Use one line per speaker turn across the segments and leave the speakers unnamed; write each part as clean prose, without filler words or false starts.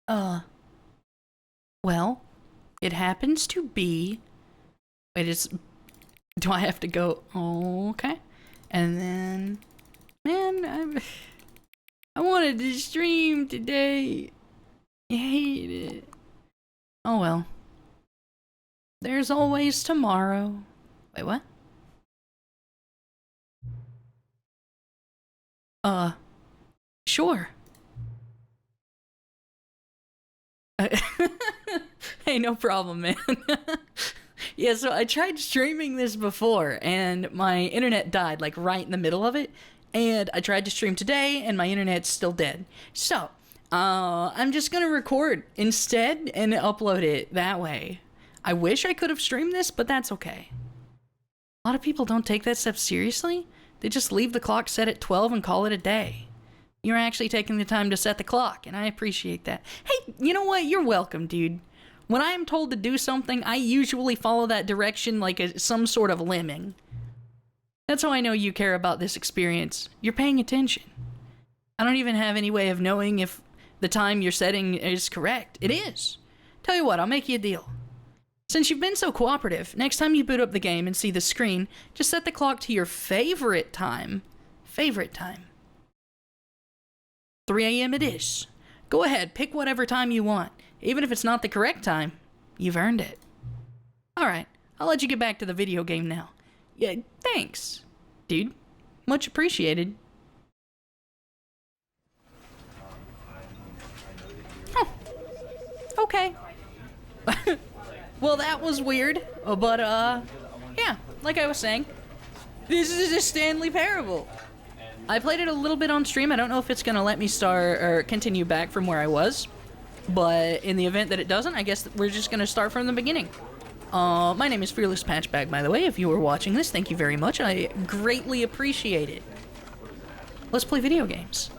Uh, well, it happens to be. Wait, do I have to go? Oh, okay. And then, man, I wanted to stream today. I hate it. Oh well. There's always tomorrow. Wait, what? Sure. Hey, no problem, man. Yeah, so I tried streaming this before, and my internet died, like, right in the middle of it. And I tried to stream today, and my internet's still dead. So, I'm just gonna record instead and upload it that way. I wish I could have streamed this, but that's okay. A lot of people don't take that step seriously. They just leave the clock set at 12 and call it a day. You're actually taking the time to set the clock, and I appreciate that. Hey, you know what? You're welcome, dude. When I am told to do something, I usually follow that direction like some sort of lemming. That's how I know you care about this experience. You're paying attention. I don't even have any way of knowing if the time you're setting is correct. It is. Tell you what, I'll make you a deal. Since you've been so cooperative, next time you boot up the game and see the screen, just set the clock to your favorite time. Favorite time. 3 a.m. it is. Go ahead, pick whatever time you want. Even if it's not the correct time, you've earned it. Alright, I'll let you get back to the video game now. Yeah, thanks, dude. Much appreciated. Huh. Okay. Well, that was weird, but, yeah, like I was saying, this is a Stanley Parable. I played it a little bit on stream. I don't know if it's gonna let me start or continue back from where I was, but in the event that it doesn't, I guess we're just gonna start from the beginning. My name is Feerlys Patchbag, by the way. If you were watching this, thank you very much. I greatly appreciate it. Let's play video games.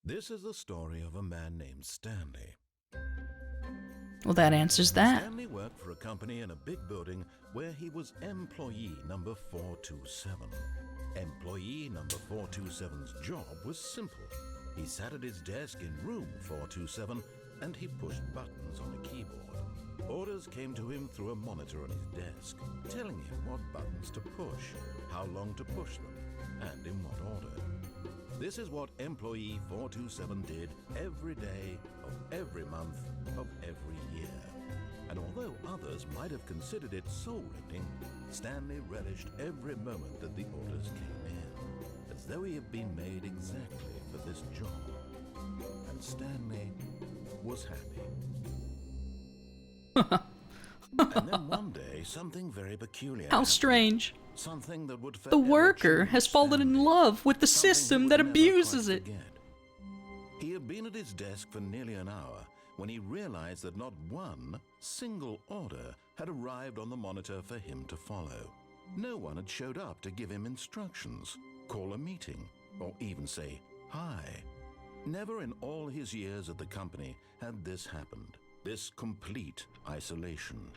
This is the story of a man named Stanley.
Well, that answers that.
Stanley worked for a company in a big building where he was employee number 427. Employee number 427's job was simple. He sat at his desk in room 427 and he pushed buttons on a keyboard. Orders came to him through a monitor on his desk, telling him what buttons to push, how long to push them, and in what order. This is what employee 427 did every day of every month of every year. And although others might have considered it soul-rending, Stanley relished every moment that the orders came in, as though he had been made exactly for this job. And Stanley was happy. And then one day, something very peculiar
How
happened.
strange.
Something that would
The worker has fallen in love with the system that abuses it.
He had been at his desk for nearly an hour when he realized that not one single order had arrived on the monitor for him to follow. No one had showed up to give him instructions, call a meeting, or even say hi. Never in all his years at the company had this happened, this complete isolation.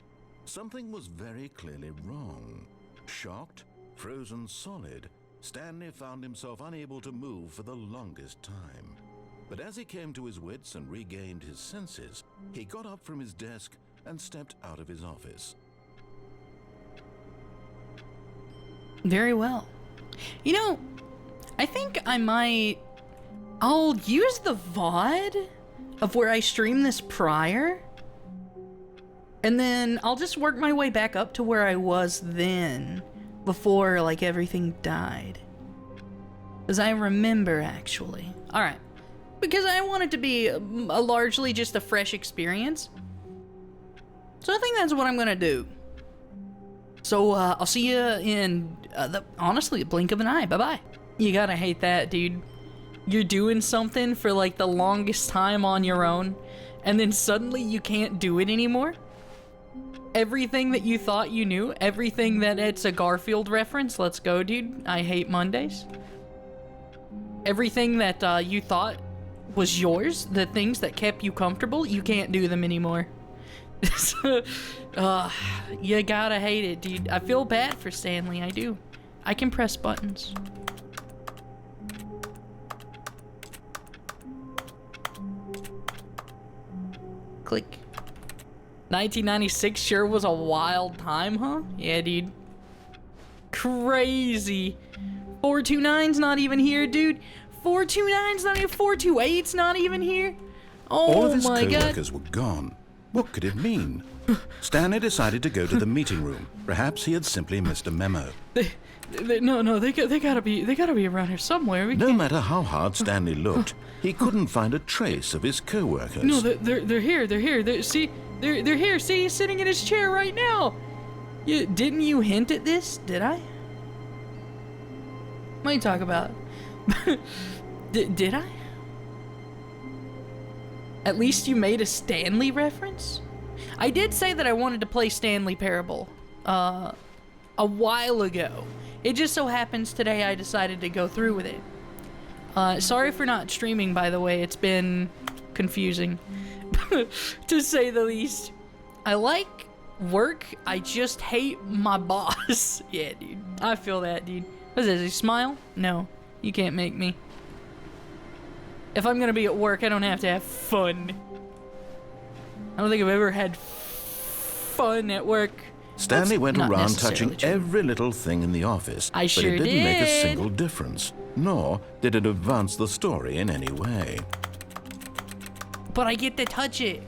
Something was very clearly wrong. Shocked, frozen solid, Stanley found himself unable to move for the longest time. But as he came to his wits and regained his senses, he got up from his desk and stepped out of his office.
Very well. You know, I think I'll use the VOD of where I streamed this prior, and then I'll just work my way back up to where I was then, before, like, everything died. Because I remember, actually. Alright. Because I want it to be a largely just a fresh experience. So I think that's what I'm gonna do. So, I'll see you in, honestly, a blink of an eye. Bye-bye. You gotta hate that, dude. You're doing something for, like, the longest time on your own, and then suddenly you can't do it anymore? Everything that you thought you knew, everything that it's a Garfield reference, let's go, dude. I hate Mondays. Everything that you thought was yours, the things that kept you comfortable, you can't do them anymore. You gotta hate it, dude. I feel bad for Stanley, I do. I can press buttons. Click. 1996 sure was a wild time, huh? Yeah, dude. Crazy. 429's not even here, dude. 429's not even 428's not even here. Oh
All of his
my god.
co-workers were gone. What could it mean? Stanley decided to go to the meeting room. Perhaps he had simply missed a memo.
They gotta be around here somewhere.
No matter how hard Stanley looked, he couldn't find a trace of his co-workers.
No, they're here. They're here. They're here. See, he's sitting in his chair right now. Didn't you hint at this? Did I? What are you talking about? Did I? At least you made a Stanley reference? I did say that I wanted to play Stanley Parable a while ago. It just so happens today I decided to go through with it. Sorry for not streaming, by the way. It's been confusing, to say the least. I like work. I just hate my boss. Yeah, dude. I feel that, dude. What is this, a smile? No, you can't make me. If I'm gonna be at work, I don't have to have fun. I don't think I've ever had fun at work.
Stanley went
not
around
necessarily
touching
true.
every little thing in the office,
I
but
sure
it didn't make a
did.
single difference, nor did it advance the story in any way.
But I get to touch it.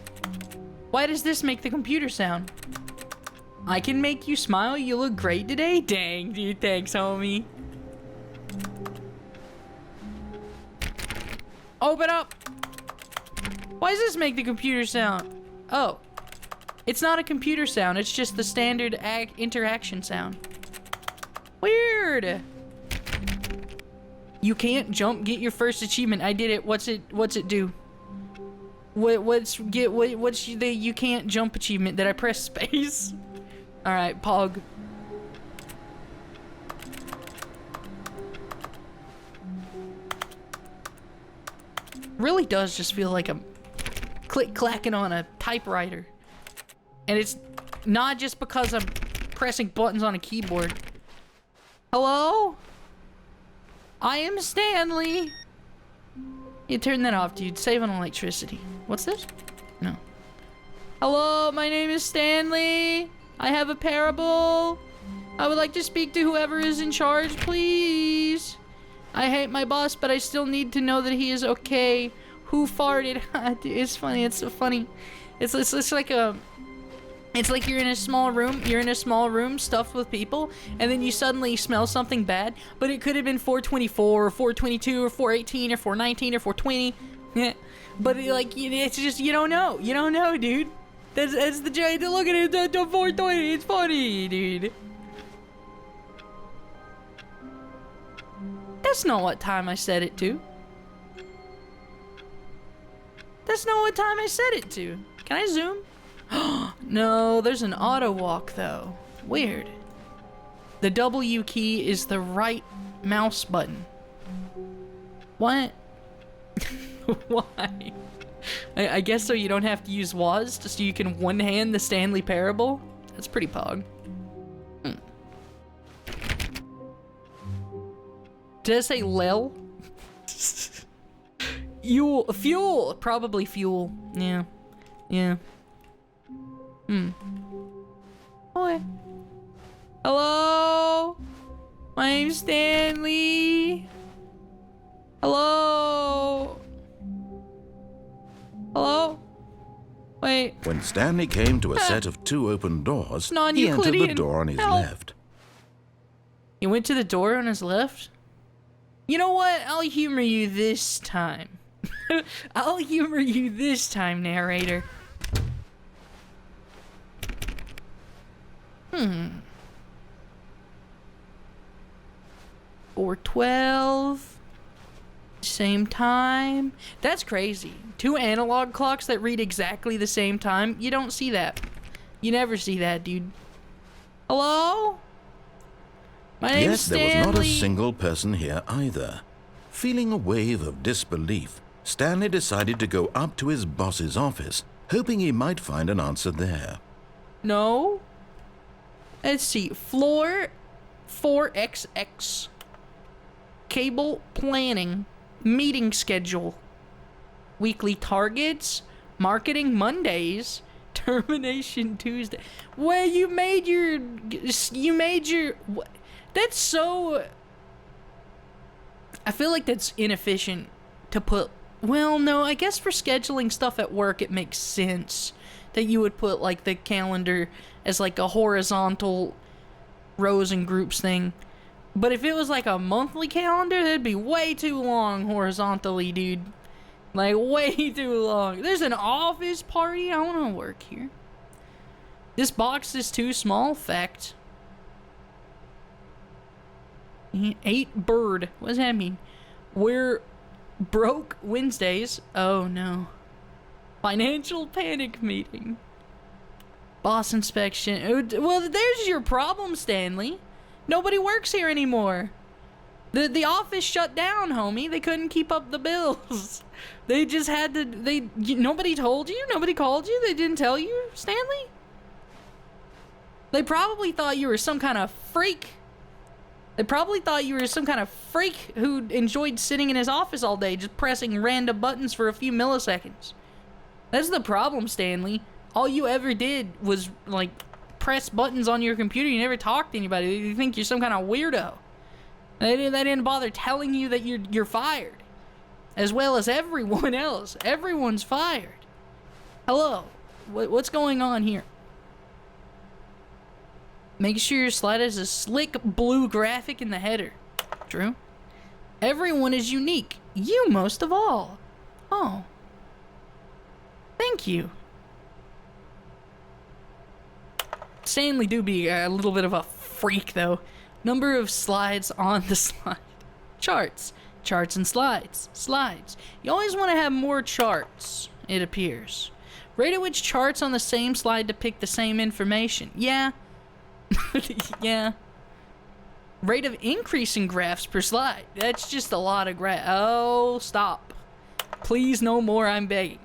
Why does this make the computer sound? I can make you smile. You look great today. Dang, dude. Thanks, homie. Open up. Why does this make the computer sound? Oh. It's not a computer sound. It's just the standard interaction sound. Weird. You can't jump. Get your first achievement. I did it. What's it do? What's the you can't jump achievement? Did I press space? All right, Pog. Really does just feel like I'm click-clacking on a typewriter. And it's not just because I'm pressing buttons on a keyboard. Hello? I am Stanley. You turn that off, dude. Save on electricity. What's this? No. Hello, my name is Stanley. I have a parable. I would like to speak to whoever is in charge, please. I hate my boss, but I still need to know that he is okay. Who farted? It's funny. It's so funny. It's like a... It's like you're in a small room. You're in a small room stuffed with people, and then you suddenly smell something bad. But it could have been 424 or 422 or 418 or 419 or 420. Yeah. But it's just you don't know. You don't know, dude. That's the giant. Look at it. The 420. It's funny, dude. That's not what time I set it to. That's not what time I set it to. Can I zoom? No, there's an auto walk though. Weird. The W key is the right mouse button. What? Why? I guess so you don't have to use WAS, just so you can one-hand the Stanley Parable? That's pretty pog. Did I say lel? Fuel! Probably fuel. Yeah. Yeah. Boy. Hello? My name's Stanley. Hello? Hello? Wait.
When Stanley came to a set of two open doors, he entered the
Non-Euclidean.
door on his
Help.
left.
He went to the door on his left? You know what? I'll humor you this time. I'll humor you this time, narrator. 412. Same time. That's crazy. Two analog clocks that read exactly the same time. You don't see that. You never see that, dude. Hello? My name's
Yes,
Stanley.
there was not a single person here either. Feeling a wave of disbelief, Stanley decided to go up to his boss's office hoping he might find an answer there.
No. Let's see. Floor 4XX. Cable planning. Meeting schedule. Weekly targets. Marketing Mondays. Termination Tuesday. Well, you made your... That's so... I feel like that's inefficient to put... Well, no, I guess for scheduling stuff at work, it makes sense that you would put, like, the calendar as, like, a horizontal rows and groups thing. But if it was, like, a monthly calendar, that'd be way too long horizontally, dude. Like, way too long. There's an office party. I want to work here. This box is too small. Fact. 8 bird. What does that mean? We're broke Wednesdays. Oh, no. Financial panic meeting. Boss inspection. Well, there's your problem, Stanley. Nobody works here anymore. The office shut down, homie. They couldn't keep up the bills. They just had to... Nobody told you? Nobody called you? They didn't tell you, Stanley? They probably thought you were some kind of freak. They probably thought you were some kind of freak who enjoyed sitting in his office all day just pressing random buttons for a few milliseconds. That's the problem, Stanley. All you ever did was, like, press buttons on your computer. You never talked to anybody. They think you're some kind of weirdo. They didn't bother telling you that you're fired. As well as everyone else. Everyone's fired. Hello. What's going on here? Make sure your slide has a slick blue graphic in the header. True. Everyone is unique. You most of all. Oh. Thank you. Stanley do be a little bit of a freak, though. Number of slides on the slide. Charts. Charts and slides. Slides. You always want to have more charts, it appears. Rate at which charts on the same slide depict the same information. Yeah. Yeah. Rate of increasing graphs per slide. That's just a lot of graphs. Oh, stop. Please, no more, I'm begging.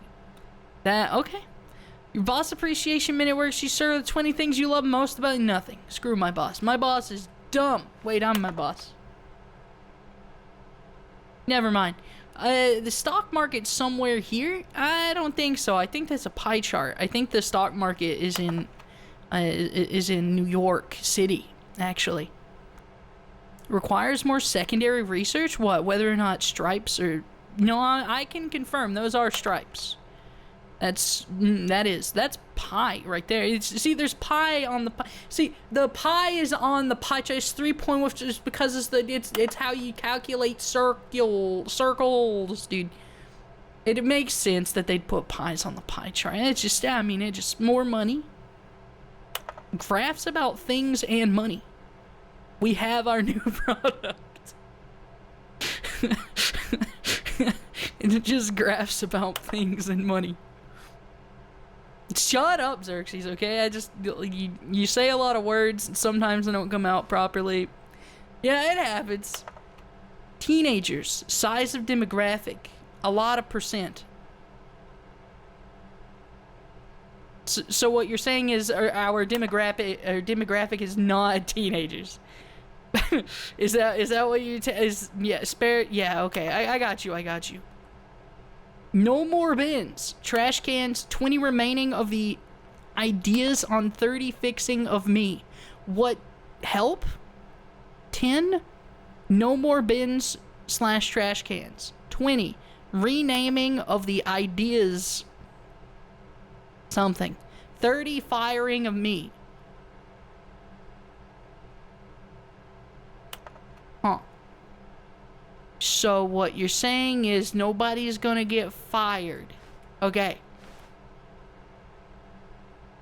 Okay. Your boss appreciation minute works. You serve the 20 things you love most about nothing. Screw my boss. My boss is dumb. Wait, I'm my boss. Never mind. The stock market somewhere here? I don't think so. I think that's a pie chart. I think the stock market is in New York City, actually. Requires more secondary research? What? Whether or not stripes are... No, I can confirm those are stripes. That's pie right there. See, there's pie on the pie. See, the pie is on the pie chart. It's 3.1, which is because it's how you calculate circles, dude. It makes sense that they'd put pies on the pie chart. It's just, I mean, it's just more money. Graphs about things and money. We have our new product. It's just graphs about things and money. Shut up, Xerxes, okay? You say a lot of words, and sometimes they don't come out properly. Yeah, it happens. Teenagers, size of demographic, a lot of percent. So what you're saying is our demographic is not teenagers. Is that what you yeah, okay. I got you. No more bins. Trash cans, 20 remaining of the ideas on 30 fixing of me. What help? 10. No more bins / trash cans. 20. Renaming of the ideas something. 30 firing of me. Huh. So what you're saying is nobody's gonna get fired. Okay.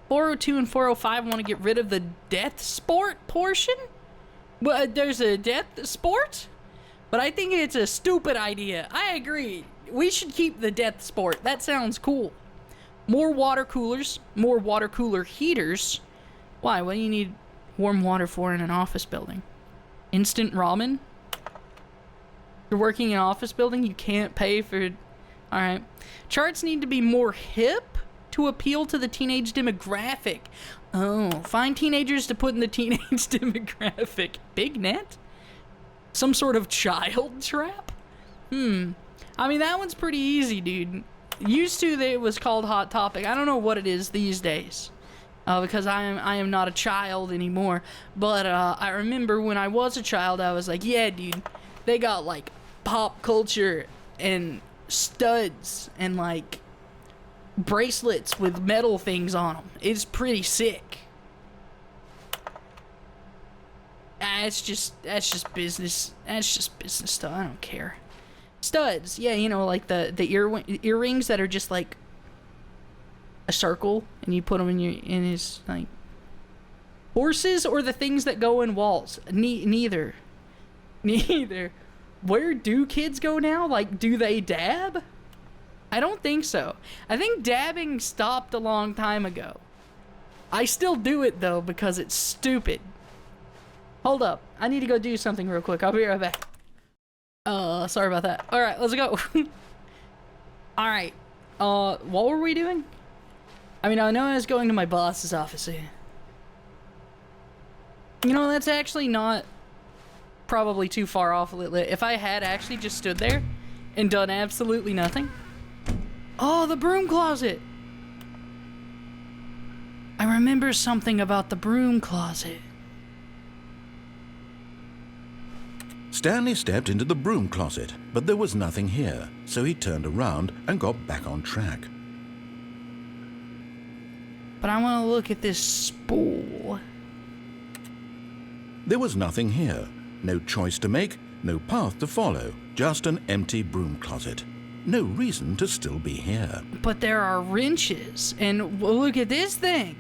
402 and 405 want to get rid of the death sport portion? Well, there's a death sport? But I think it's a stupid idea. I agree. We should keep the death sport. That sounds cool. More water coolers. More water cooler heaters. Why? What do you need warm water for in an office building? Instant ramen? You're working in an office building, you can't pay for... Alright. Charts need to be more hip. to appeal to the teenage demographic. Oh, find teenagers to put in the teenage demographic. Big net? Some sort of child trap? I mean, that one's pretty easy, dude. Used to, it was called Hot Topic. I don't know what it is these days. Because I am not a child anymore. But I remember when I was a child, I was like, yeah, dude, they got like pop culture and studs and like bracelets with metal things on them. It's pretty sick. That's just business. That's just business stuff. I don't care. Studs, yeah, you know, like the earrings that are just like a circle, and you put them in his like horses, or the things that go in walls. Neither. Where do kids go now? Like, do they dab? I don't think so. I think dabbing stopped a long time ago. I still do it though because it's stupid. Hold up, I need to go do something real quick. I'll be right back. Sorry about that. All right, let's go. All right. What were we doing? I mean, I know I was going to my boss's office here. You know, that's actually not probably too far off. If I had actually just stood there and done absolutely nothing. Oh, the broom closet. I remember something about the broom closet.
Stanley stepped into the broom closet, but there was nothing here, so he turned around and got back on track.
But I want to look at this spool.
There was nothing here. No choice to make, no path to follow, just an empty broom closet. No reason to still be here.
But there are wrenches, and look at this thing.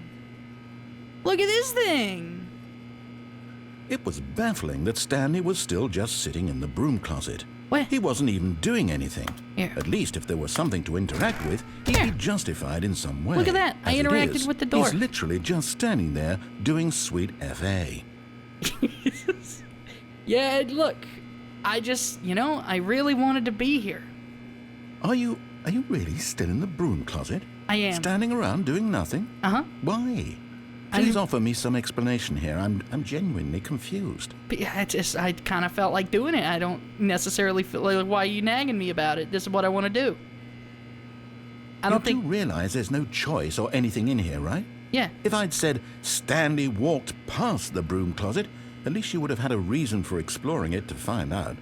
Look at this thing.
It was baffling that Stanley was still just sitting in the broom closet.
What?
He wasn't even doing anything.
Here.
At least if there was something to interact with, he'd be justified in some way.
Look at that. I
As it
interacted
is,
with the door.
He's literally just standing there doing sweet FA.
Yeah, look. I just, you know, I really wanted to be here.
Are you really still in the broom closet?
I am.
Standing around doing nothing?
Uh-huh.
Why? Please offer me some explanation here. I'm genuinely confused.
But yeah, I kind of felt like doing it. I don't necessarily feel like, why are you nagging me about it? This is what I want to do. I don't think...
You do realize there's no choice or anything in here, right?
Yeah.
If I'd said Stanley walked past the broom closet, at least you would have had a reason for exploring it to find out.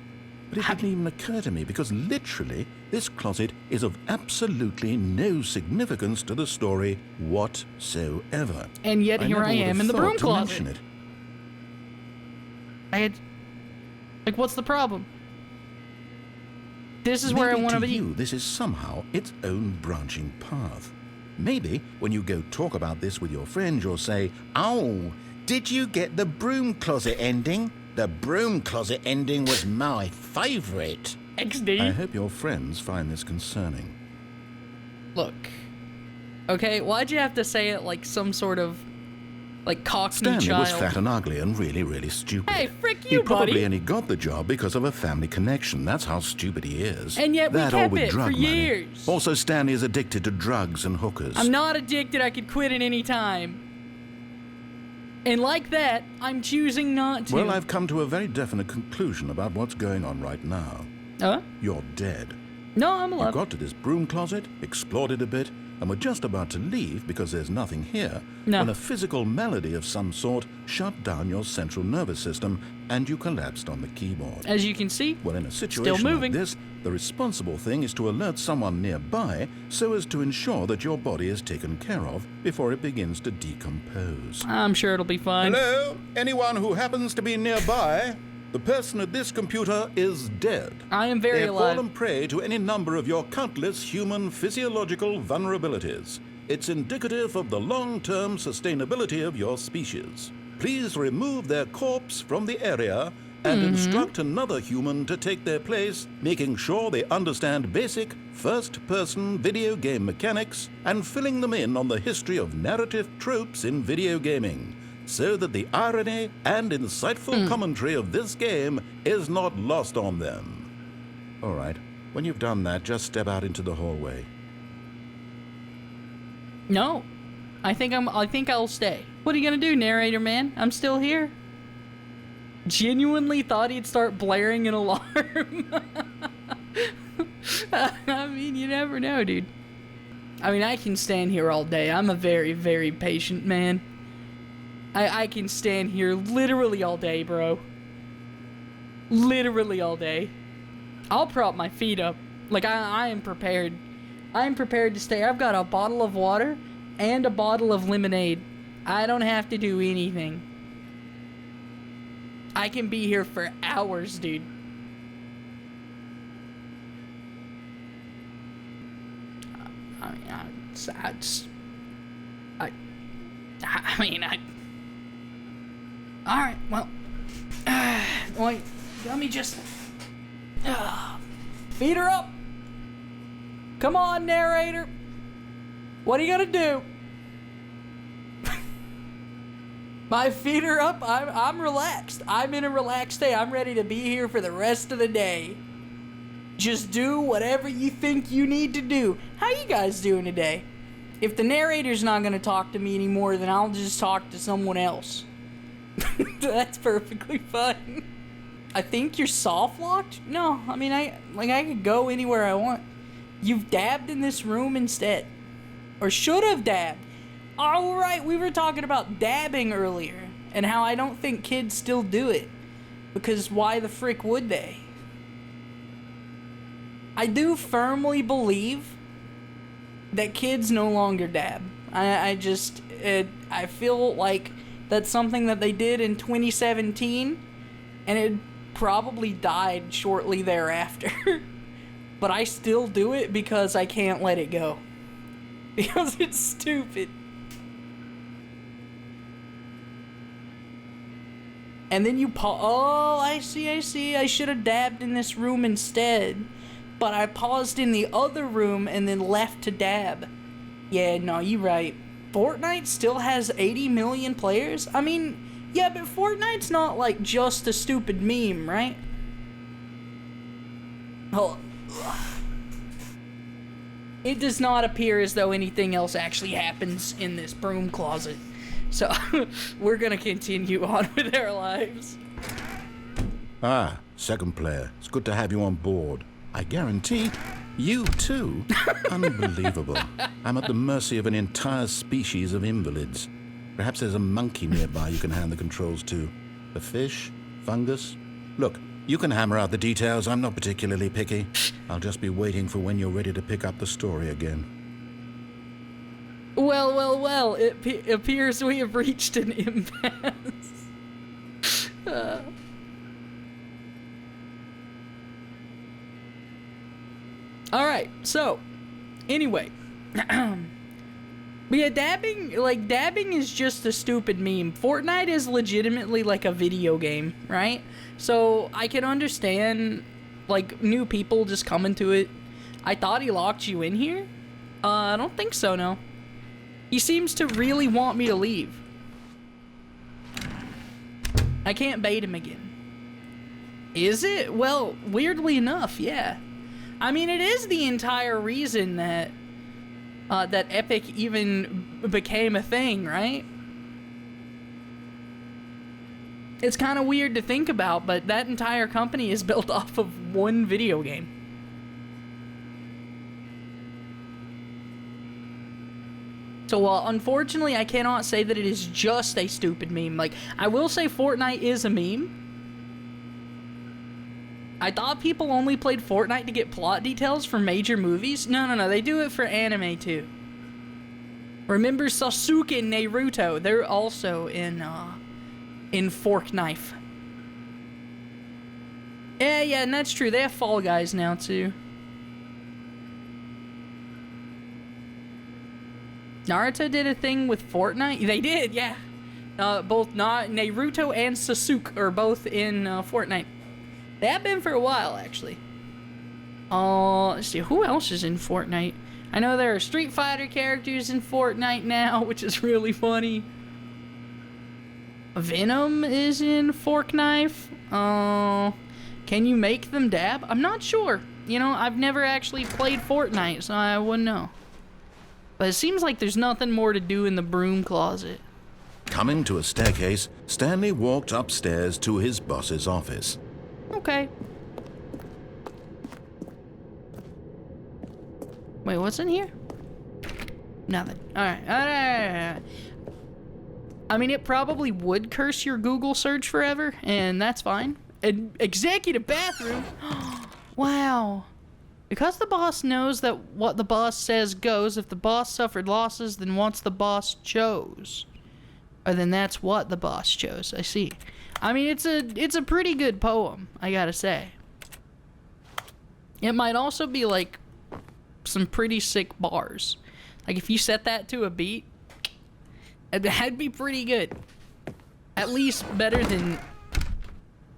But it didn't even occur to me because literally this closet is of absolutely no significance to the story whatsoever.
And yet here I am in the broom closet. Like, what's the problem? This is where I want to be.
You, this is somehow its own branching path. Maybe when you go talk about this with your friends, you'll say, "Oh, did you get the broom closet ending? The broom closet ending was my favorite."
XD.
I hope your friends find this concerning.
Look. Okay, why'd you have to say it like some sort of, like, cockney child?
Stanley was fat and ugly and really, really stupid.
Hey, frick you,
He probably
buddy.
only got the job because of a family connection. That's how stupid he is.
And yet we
That or
kept
with
it
drug
for
money.
years.
Also, Stanley is addicted to drugs and hookers.
I'm not addicted. I could quit at any time. And like that, I'm choosing not to.
Well, I've come to a very definite conclusion about what's going on right now.
Huh?
You're dead.
No, I'm
You
alive.
got to this broom closet, explored it a bit, and were just about to leave because there's nothing here
No.
when a physical malady of some sort shut down your central nervous system and you collapsed on the keyboard.
As you can see,
Well, in a situation
still moving.
like this, the responsible thing is to alert someone nearby so as to ensure that your body is taken care of before it begins to decompose.
I'm sure it'll be fine.
Hello? Anyone who happens to be nearby? The person at this computer is dead.
I am very
They have
alive.
fallen prey to any number of your countless human physiological vulnerabilities. It's indicative of the long-term sustainability of your species. Please remove their corpse from the area and instruct another human to take their place, making sure they understand basic first-person video game mechanics and filling them in on the history of narrative tropes in video gaming, so that the irony and insightful commentary of this game is not lost on them. All right, when you've done that, just step out into the hallway.
No. I think I'll stay. What are you gonna do, narrator man? I'm still here. Genuinely thought he'd start blaring an alarm. I mean, you never know, dude. I mean, I can stand here all day. I'm a very, very patient man. I can stand here literally all day, bro. Literally all day. I'll prop my feet up. Like, I am prepared. I'm prepared to stay. I've got a bottle of water and a bottle of lemonade. I don't have to do anything. I can be here for hours, dude. Alright, well. Wait, let me just. Feed her up! Come on, narrator! What are you gonna do? My feet are up. I'm relaxed. I'm in a relaxed state. I'm ready to be here for the rest of the day. Just do whatever you think you need to do. How you guys doing today? If the narrator's not gonna talk to me anymore, then I'll just talk to someone else. That's perfectly fine. I think you're soft locked? No, I mean, I could go anywhere I want. You've dabbed in this room instead. Or should have dabbed. All right, we were talking about dabbing earlier and how I don't think kids still do it. Because why the frick would they? I do firmly believe that kids no longer dab. I feel like that's something that they did in 2017 and it probably died shortly thereafter. But I still do it because I can't let it go. Because it's stupid. And then you oh, I see. I should have dabbed in this room instead. But I paused in the other room and then left to dab. Yeah, no, you're right. Fortnite still has 80 million players? I mean, yeah, but Fortnite's not like just a stupid meme, right? Oh. It does not appear as though anything else actually happens in this broom closet. So, we're gonna continue on with our lives.
Ah, second player. It's good to have you on board. I guarantee you too. Unbelievable. I'm at the mercy of an entire species of invalids. Perhaps there's a monkey nearby you can hand the controls to. A fish? Fungus? Look, you can hammer out the details. I'm not particularly picky. I'll just be waiting for when you're ready to pick up the story again.
Well, it appears we have reached an impasse. Alright, so, anyway. But yeah, dabbing is just a stupid meme. Fortnite is legitimately like a video game, right? So, I can understand, like, new people just coming to it. I thought he locked you in here? I don't think so, no. He seems to really want me to leave. I can't bait him again. Is it? Well, weirdly enough, yeah. I mean, it is the entire reason that that Epic even became a thing, right? It's kind of weird to think about, but that entire company is built off of one video game. So, well, unfortunately, I cannot say that it is just a stupid meme. Like, I will say Fortnite is a meme. I thought people only played Fortnite to get plot details for major movies. No, they do it for anime, too. Remember Sasuke and Naruto? They're also in Fork Knife. Yeah, and that's true. They have Fall Guys now, too. Naruto did a thing with Fortnite? They did, yeah. Both Naruto and Sasuke are both in Fortnite. They have been for a while, actually. Let's see, who else is in Fortnite? I know there are Street Fighter characters in Fortnite now, which is really funny. Venom is in Fork Knife. Can you make them dab? I'm not sure. You know, I've never actually played Fortnite, so I wouldn't know. But it seems like there's nothing more to do in the broom closet.
Coming to a staircase, Stanley walked upstairs to his boss's office.
Okay. Wait, what's in here? Nothing. Alright. I mean, it probably would curse your Google search forever, and that's fine. An executive bathroom? Wow. Because the boss knows that what the boss says goes, if the boss suffered losses, then what's the boss chose? Or then that's what the boss chose. I see. I mean, it's a pretty good poem, I gotta say. It might also be like some pretty sick bars. Like if you set that to a beat, that'd be pretty good. At least better than...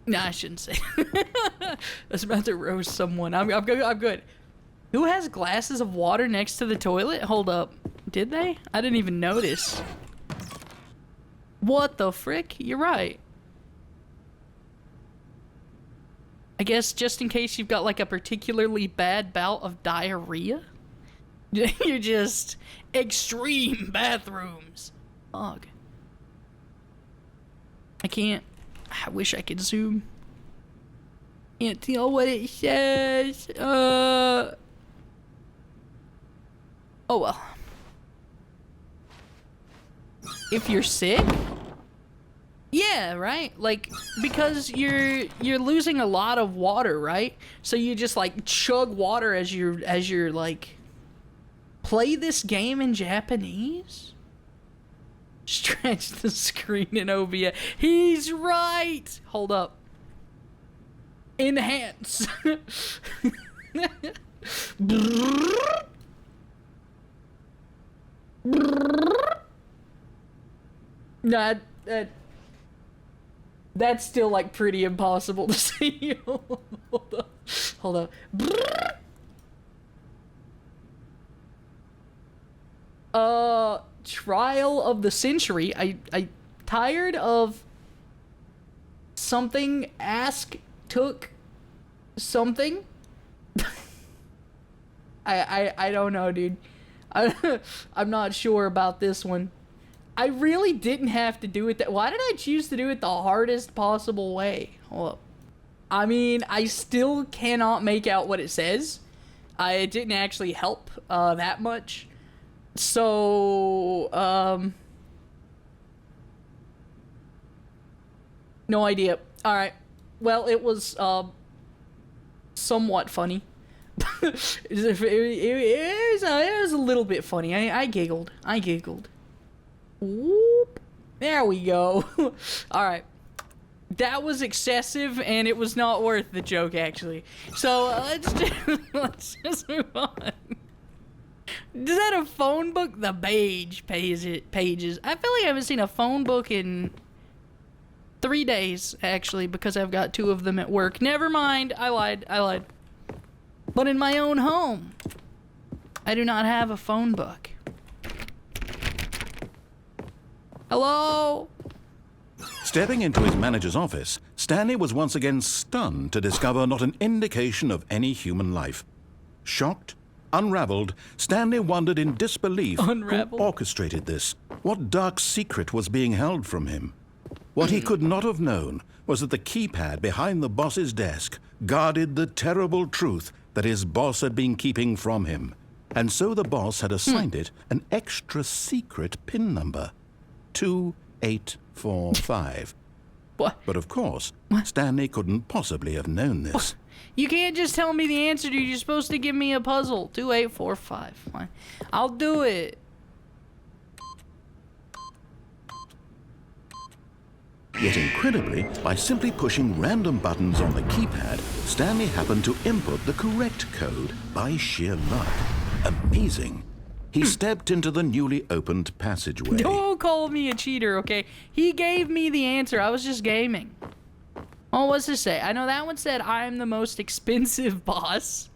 Nah, I shouldn't say. I was about to roast someone. I'm good. Who has glasses of water next to the toilet? Hold up. Did they? I didn't even notice. What the frick? You're right. I guess just in case you've got like a particularly bad bout of diarrhea. You're just extreme bathrooms. Fuck. I can't. I wish I could zoom. Can't tell what it says. Oh well. If you're sick? Yeah, right? Like, because you're losing a lot of water, right? So you just like chug water as you're like play this game in Japanese? Stretch the screen in OBS. He's right! Hold up. Enhance. Nah, that's still like pretty impossible to see. Hold up. Trial of the century. I tired of something took something. I don't know, dude. I'm not sure about this one. I really didn't have to do it that. Why did I choose to do it the hardest possible way? Hold up. I mean, I still cannot make out what it says. It didn't actually help that much. So, no idea. Alright. Well, it was, somewhat funny. it was a little bit funny. I giggled. Whoop. There we go. Alright. That was excessive, and it was not worth the joke, actually. So, let's just move on. Is that a phone book? The pages. I feel like I haven't seen a phone book in 3 days, actually, because I've got 2 of them at work. Never mind. I lied. But in my own home, I do not have a phone book. Hello?
Stepping into his manager's office, Stanley was once again stunned to discover not an indication of any human life. Shocked, unraveled, Stanley wondered in disbelief who orchestrated this. What dark secret was being held from him? What he could not have known was that the keypad behind the boss's desk guarded the terrible truth that his boss had been keeping from him. And so the boss had assigned it an extra secret PIN number. 2845.
What?
But of course, Stanley couldn't possibly have known this.
What? You can't just tell me the answer, dude. You're supposed to give me a puzzle. 2845. Fine. I'll do it.
Yet incredibly, by simply pushing random buttons on the keypad, Stanley happened to input the correct code by sheer luck. Amazing. He stepped into the newly opened passageway.
Don't call me a cheater, okay? He gave me the answer. I was just gaming. Oh, what's this say? I know that one said, I'm the most expensive boss.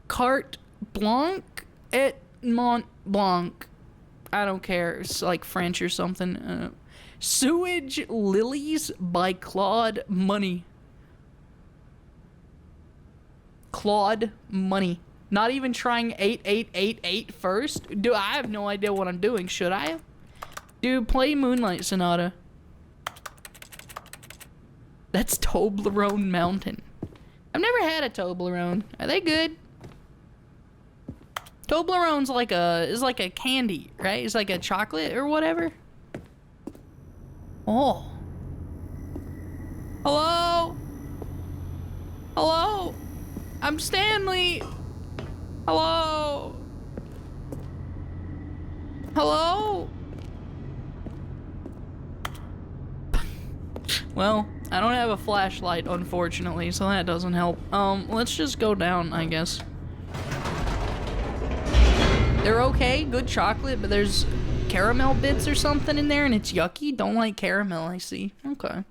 Carte Blanc et Mont Blanc. I don't care. It's like French or something. Sewage Lilies by Claude Money. Claude Money. Not even trying 8888 first? I have no idea what I'm doing. Should I? Dude, play Moonlight Sonata. That's Toblerone Mountain. I've never had a Toblerone. Are they good? Toblerone's like a candy, right? It's like a chocolate or whatever. Oh. Hello? Hello? I'm Stanley. Hello? Hello? Well, I don't have a flashlight, unfortunately, so that doesn't help. Let's just go down, I guess. They're okay, good chocolate, but there's caramel bits or something in there, and it's yucky. Don't like caramel, I see. Okay.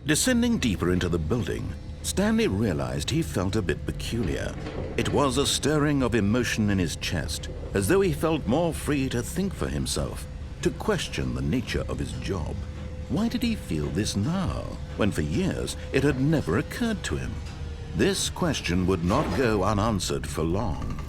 Descending deeper into the building, Stanley realized he felt a bit peculiar. It was a stirring of emotion in his chest, as though he felt more free to think for himself, to question the nature of his job. Why did he feel this now, when for years it had never occurred to him? This question would not go unanswered for long.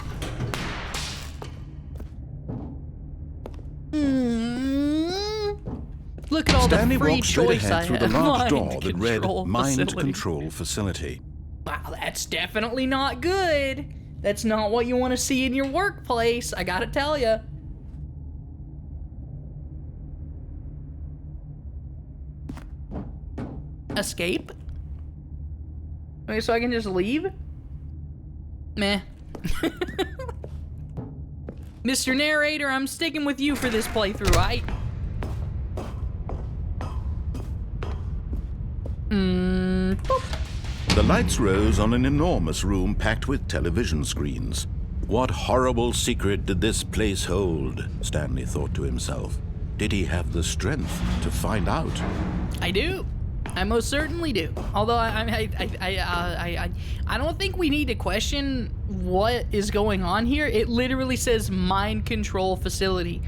Look at all
Stanley
the free
walked straight
choice I
ahead through the
have.
large door that read Mind
Facility.
Control Facility.
Wow, that's definitely not good. That's not what you want to see in your workplace, I gotta tell you. Escape? Okay, so I can just leave? Meh. Mr. Narrator, I'm sticking with you for this playthrough, boop.
The lights rose on an enormous room packed with television screens. What horrible secret did this place hold? Stanley thought to himself. Did he have the strength to find out?
I do. I most certainly do. Although I don't think we need to question what is going on here. It literally says mind control facility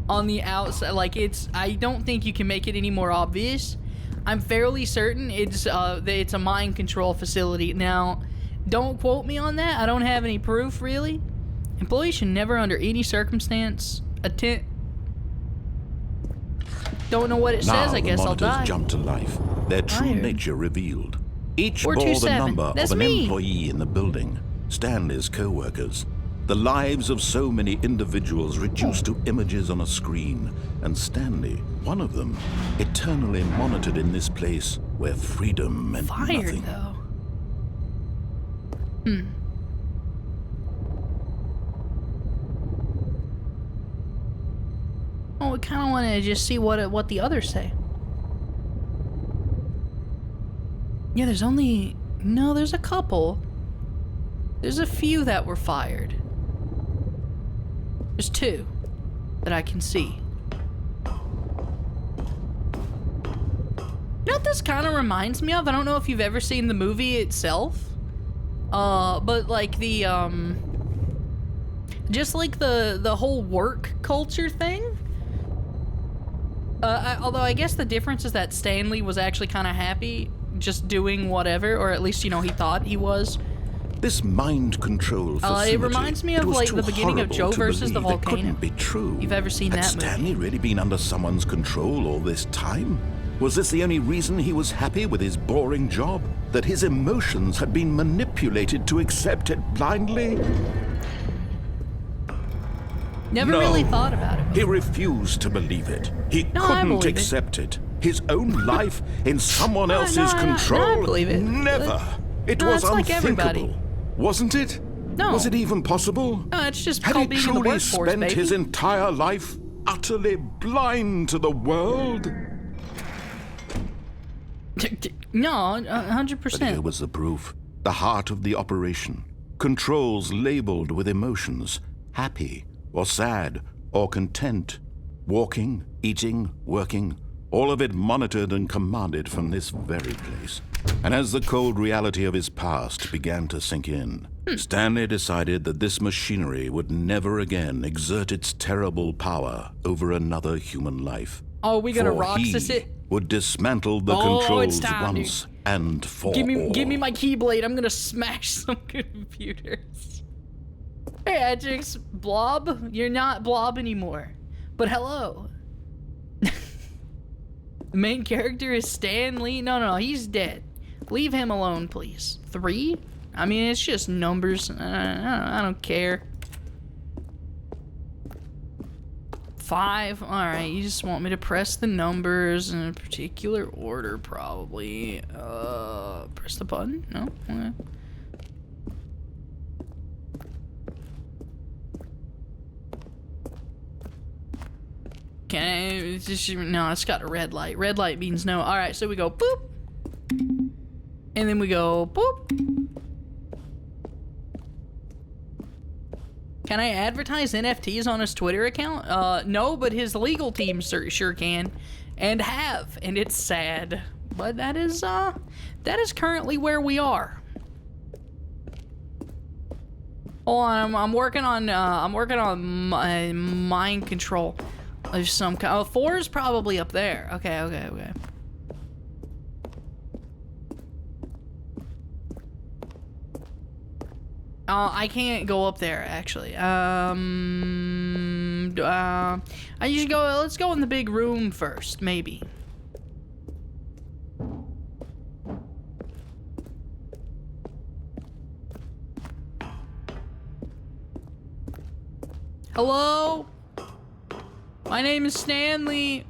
on the outside. Like I don't think you can make it any more obvious. I'm fairly certain it's a mind control facility. Now, don't quote me on that. I don't have any proof, really. Employees should never, under any circumstance, attempt. Don't know what it says. I guess I'll die.
Now the monitors jumped to life, their true nature revealed. Each bore the
427.
number of
That's
an
me.
employee in the building, Stanley's co-workers. The lives of so many individuals reduced to images on a screen, and Stanley, one of them, eternally monitored in this place where freedom meant
Fired,
nothing.
though. Oh, we kind of want to just see what the others say. Yeah, there's a couple. There's a few that were fired. There's two that I can see. You know what this kind of reminds me of? I don't know if you've ever seen the movie itself. But like just like the whole work culture thing. Although I guess the difference is that Stanley was actually kind of happy just doing whatever, or at least, he thought he was.
This mind control facility.
It reminds me of like the beginning of Joe versus the volcano.
It couldn't be true.
You've ever seen
Had
that movie?
Stanley really been under someone's control all this time? Was this the only reason he was happy with his boring job? That his emotions had been manipulated to accept it blindly?
Never
No.
really thought about it.
He refused to believe it. He
No, I
couldn't
believe it.
accept it. His own life in someone
No,
else's
no, I
control?
believe it.
Never. It
No,
was
it's like
unthinkable.
everybody.
Wasn't it?
No.
Was it even possible?
No, it's just
Had he
called being in the
truly
workforce,
spent
baby.
his entire life utterly blind to the world?
No,
But here
100%.
was the proof. The heart of the operation. Controls labeled with emotions. Happy, or sad, or content. Walking, eating, working. All of it monitored and commanded from this very place. And as the cold reality of his past began to sink in, Stanley decided that this machinery would never again exert its terrible power over another human life.
Oh, we gonna
For
Roxas
he
it?
would dismantle the
Oh, it's
controls
time,
once and for
Give
all.
me my keyblade. I'm gonna smash some computers. Hey, Adrix, Blob, you're not Blob anymore. But hello. The main character is Stanley. No, he's dead. Leave him alone, please. 3? I mean, it's just numbers. I don't care. 5. All right, you just want me to press the numbers in a particular order, probably. Press the button? No? Okay. Okay, it's just, no, it's got a red light. Red light means no. All right, so we go boop. And then we go boop. Can I advertise NFTs on his Twitter account? No, but his legal team sure can, and have, and it's sad. But that is currently where we are. Hold on, I'm working on my mind control of some kind. Oh, 4 is probably up there. Okay. I can't go up there, actually. I usually go, let's go in the big room first, maybe. Hello? My name is Stanley.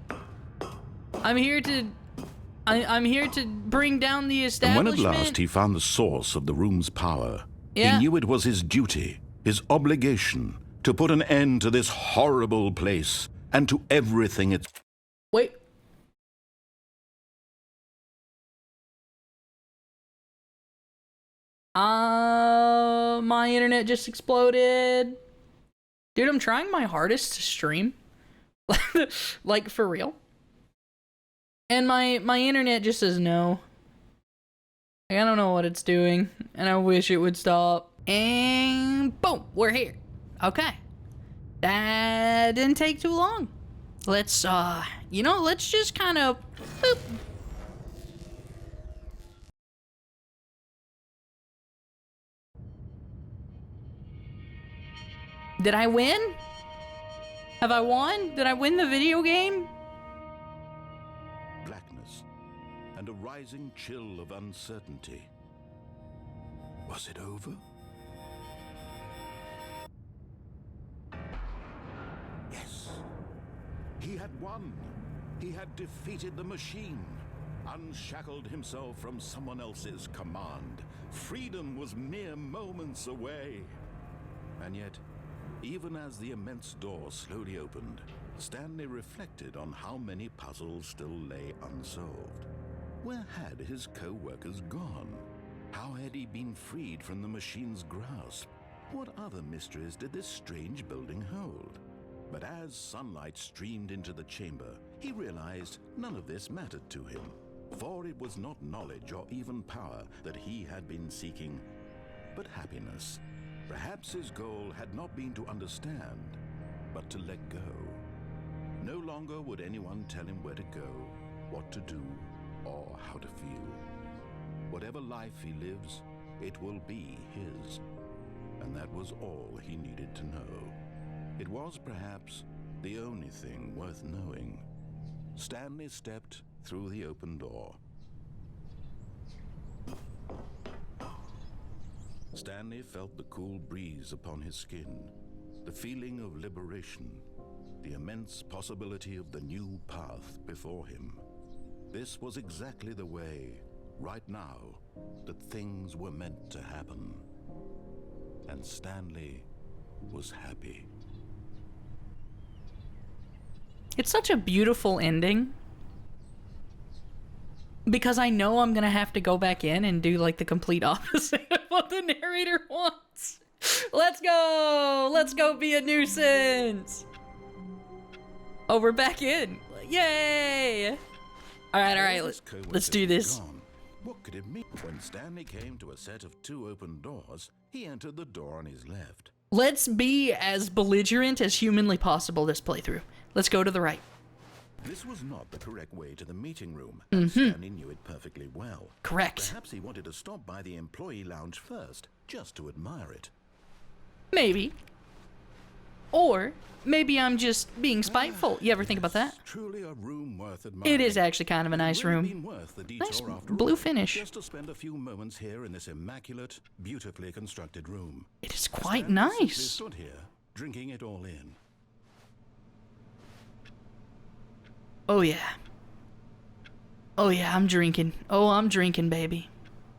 I'm here to bring down the
And
establishment.
when at last he found the source of the room's power,
Yeah.
he knew it was his duty, his obligation, to put an end to this horrible place and to everything it's...
Wait. My internet just exploded. Dude, I'm trying my hardest to stream. Like, for real. And my internet just says no. Like, I don't know what it's doing, and I wish it would stop. And boom, we're here. Okay. That didn't take too long. Let's, let's just kind of... boop. Did I win? Have I won? Did I win the video game?
Blackness and a rising chill of uncertainty. Was it over? Yes. He had won. He had defeated the machine, unshackled himself from someone else's command. Freedom was mere moments away. And yet, even as the immense door slowly opened, Stanley reflected on how many puzzles still lay unsolved. Where had his co-workers gone? How had he been freed from the machine's grasp? What other mysteries did this strange building hold? But as sunlight streamed into the chamber, he realized none of this mattered to him. For it was not knowledge or even power that he had been seeking, but happiness. Perhaps his goal had not been to understand, but to let go. No longer would anyone tell him where to go, what to do, or how to feel. Whatever life he lives, it will be his. And that was all he needed to know. It was perhaps the only thing worth knowing. Stanley stepped through the open door. Stanley felt the cool breeze upon his skin, the feeling of liberation, the immense possibility of the new path before him. This was exactly the way, right now, that things were meant to happen. And Stanley was happy.
It's such a beautiful ending. Because I know I'm gonna have to go back in and do like the complete opposite of what the narrator wants. Let's go! Let's go be a nuisance! Oh, we're back in. Yay! Alright, let's do this.
What could it mean? When Stanley came to a set of 2 open doors, he entered the door on his left.
Let's be as belligerent as humanly possible this playthrough. Let's go to the right.
This was not the correct way to the meeting room, and Stanley knew it perfectly well.
Correct.
Perhaps he wanted to stop by the employee lounge first, just to admire it.
Maybe. Or maybe I'm just being spiteful. You ever think about that?
Truly a room worth admiring.
It is actually kind of a nice room.
Been worth the detour
Nice
after
blue
all,
finish.
Just to spend a few moments here in this immaculate, beautifully constructed room.
It is quite
Stanley simply
nice.
stood here, drinking it all in.
Oh yeah. Oh yeah, I'm drinking. Oh, I'm drinking, baby.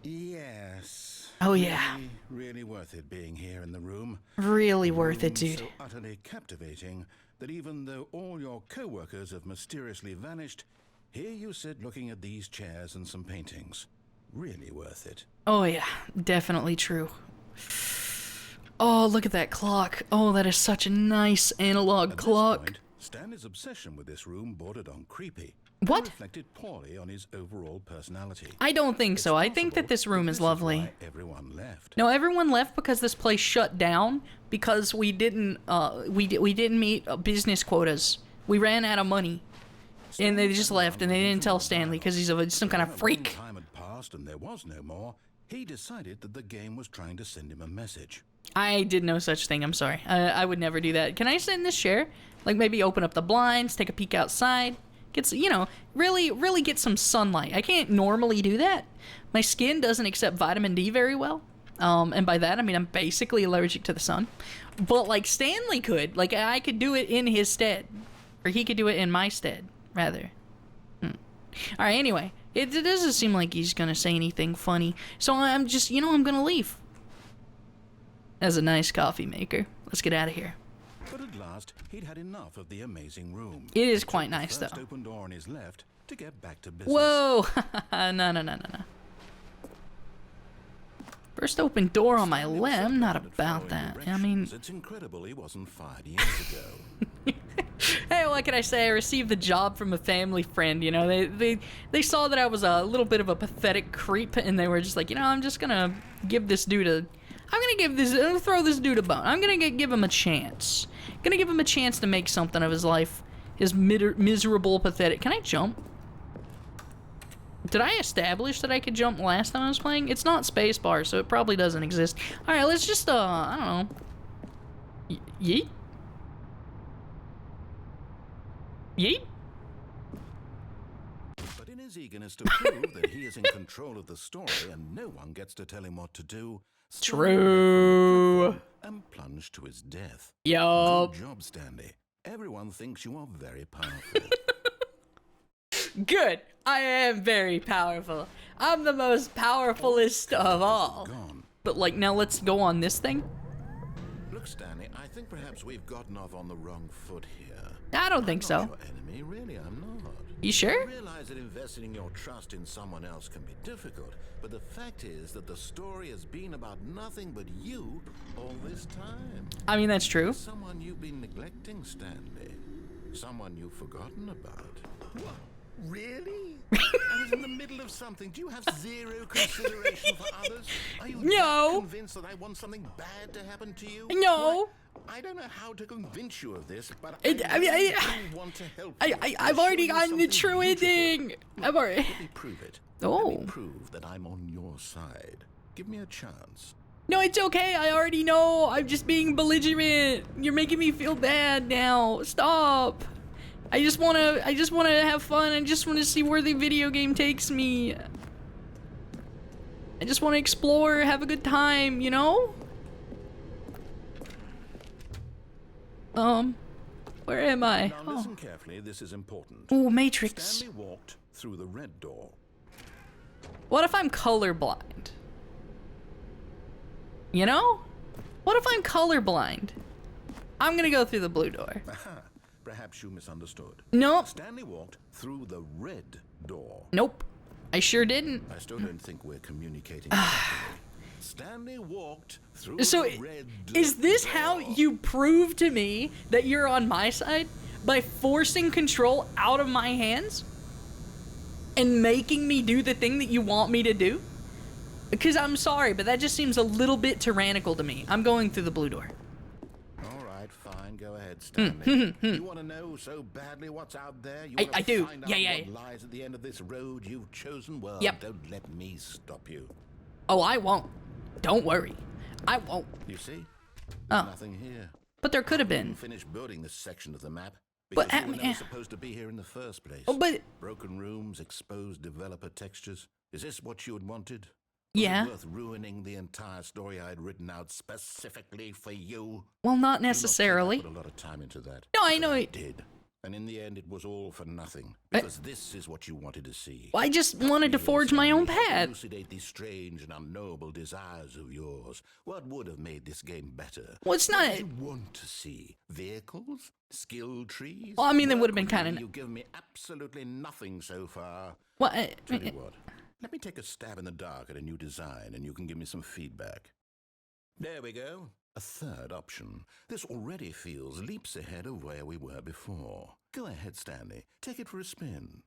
Yes.
Oh yeah.
Really worth it being here in the room.
Really worth it,
Room
dude.
So utterly captivating that even though all your co-workers have mysteriously vanished, here you sit looking at these chairs and some paintings. Really worth it.
Oh yeah, definitely true. Oh, look at that clock. Oh, that is such a nice analog
At
clock.
this point, Stanley's obsession with this room bordered on creepy.
What?
And reflected poorly on his overall personality.
I don't think so. I think that this room is lovely.
Why everyone left.
No, everyone left because this place shut down because we didn't meet business quotas. We ran out of money, and they just left, and they didn't tell Stanley because he's some kind of freak.
When time had passed and there was no more, he decided that the game was trying to send him a message.
I did no such thing. I'm sorry. I would never do that. Can I sit in this chair? Like maybe open up the blinds, take a peek outside. Get, really get some sunlight. I can't normally do that. My skin doesn't accept vitamin D very well. And by that, I mean I'm basically allergic to the sun. But, like, Stanley could. Like, I could do it in his stead. Or he could do it in my stead, rather. Alright, anyway. It doesn't seem like he's gonna say anything funny. So I'm just, I'm gonna leave. As a nice coffee maker. Let's get out of here.
But at last, he'd had enough of the amazing room.
It is
He took
quite
the
nice,
first
though.
open door on his left to get back to business.
Whoa! No. First open door on my
Stanley was
left. I'm not
surrounded
about
following
that. I
directions.
mean,
It's incredible he wasn't fired years ago.
hey, what can I say? I received the job from a family friend. They saw that I was a little bit of a pathetic creep, and they were just like, I'm just gonna give this dude a. I'm gonna throw this dude a bone. I'm gonna give him a chance. Gonna give him a chance to make something of his life. His miserable, pathetic. Can I jump? Did I establish that I could jump last time I was playing? It's not spacebar, so it probably doesn't exist. All right, let's just I don't know. Yeet. Yeet.
But in his eagerness to prove that he is in control of the story and no one gets to tell him what to do, Stanley left from the
True.
platform and plunged to his death.
Yup.
Good job, Stanley. Everyone thinks you are very powerful.
Good. I am very powerful. I'm the most powerfulest of all.
Gone.
But like, now let's go on this thing.
Look, Stanley, I think perhaps we've gotten off on the wrong foot here.
I don't think
I'm
so.
not your enemy, really, I'm not.
You sure?
I realize that investing your trust in someone else can be difficult, but the fact is that the story has been about nothing but you all this time.
I mean, that's true.
Someone you've been neglecting, Stanley. Someone you've forgotten about. What? Really? I was in the middle of something. Do you have zero consideration for others? Are you
No.
that convinced that I want something bad to happen to you?
No.
I don't know how to convince you of this, but
I mean,
really do want to help you.
I've
I'll
already
show you
gotten the
something
true
beautiful.
ending. I've already.
Let me prove it.
Oh.
Let me prove that I'm on your side. Give me a chance.
No, it's okay. I already know. I'm just being belligerent. You're making me feel bad now. Stop. I just wanna have fun. I just wanna see where the video game takes me. I just wanna explore, have a good time, you know? Where am I?
Now listen carefully, this is important.
Ooh, Matrix.
Stanley walked through the red door.
What if I'm colorblind? You know? What if I'm colorblind? I'm gonna go through the blue door.
Aha, perhaps you misunderstood.
Nope.
Stanley walked through the red door.
Nope. I sure didn't.
I still don't think we're communicating properly. Stanley walked through
So,
the red
is this
door.
how you prove to me that you're on my side? By forcing control out of my hands? And making me do the thing that you want me to do? Because I'm sorry, but that just seems a little bit tyrannical to me. I'm going through the blue door.
All right, fine. Fine, go ahead, Stanley. You want to know so badly what's out there? You want
I
to
do.
find out
Yeah.
what lies at the end of this road you've chosen? Well,
Yep.
don't let me stop you.
Oh, I won't. Don't worry. I won't.
You see? There's
Oh.
nothing here.
But there could have
I
been.
didn't finish building this section of the map
But,
because you were never supposed to be here in the first place.
Oh, but
Broken rooms, exposed developer textures. Is this what you had wanted? Was
yeah.
it worth ruining the entire story I had written out specifically for you?
Well, not
Do not think
necessarily.
I put a lot of time into that.
No, I
But
know
I
it.
did. And in the end, it was all for nothing. Because this is what you wanted to see.
Well, I just wanted to forge my own path.
Elucidate these strange and unknowable desires of yours. What would have made this game better?
Well, it's
What
not.
did you want to see? Vehicles? Skill trees?
Well, I mean, they
Work
would have been
with
kind
me?
of.
You've given me absolutely nothing so far.
Well,
Tell you what. Let me take a stab in the dark at a new design, and you can give me some feedback. There we go. A third option. This already feels leaps ahead of where we were before. Go ahead, Stanley. Take it for a spin.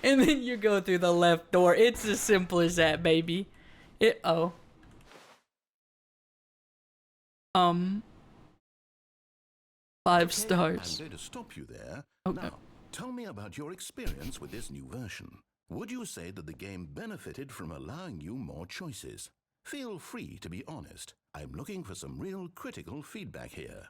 And then you go through the left door. It's as simple as that, baby. Oh. 5 stars.
I'm going to stop you there.
Okay.
Now, tell me about your experience with this new version. Would you say that the game benefited from allowing you more choices? Feel free to be honest. I'm looking for some real critical feedback here.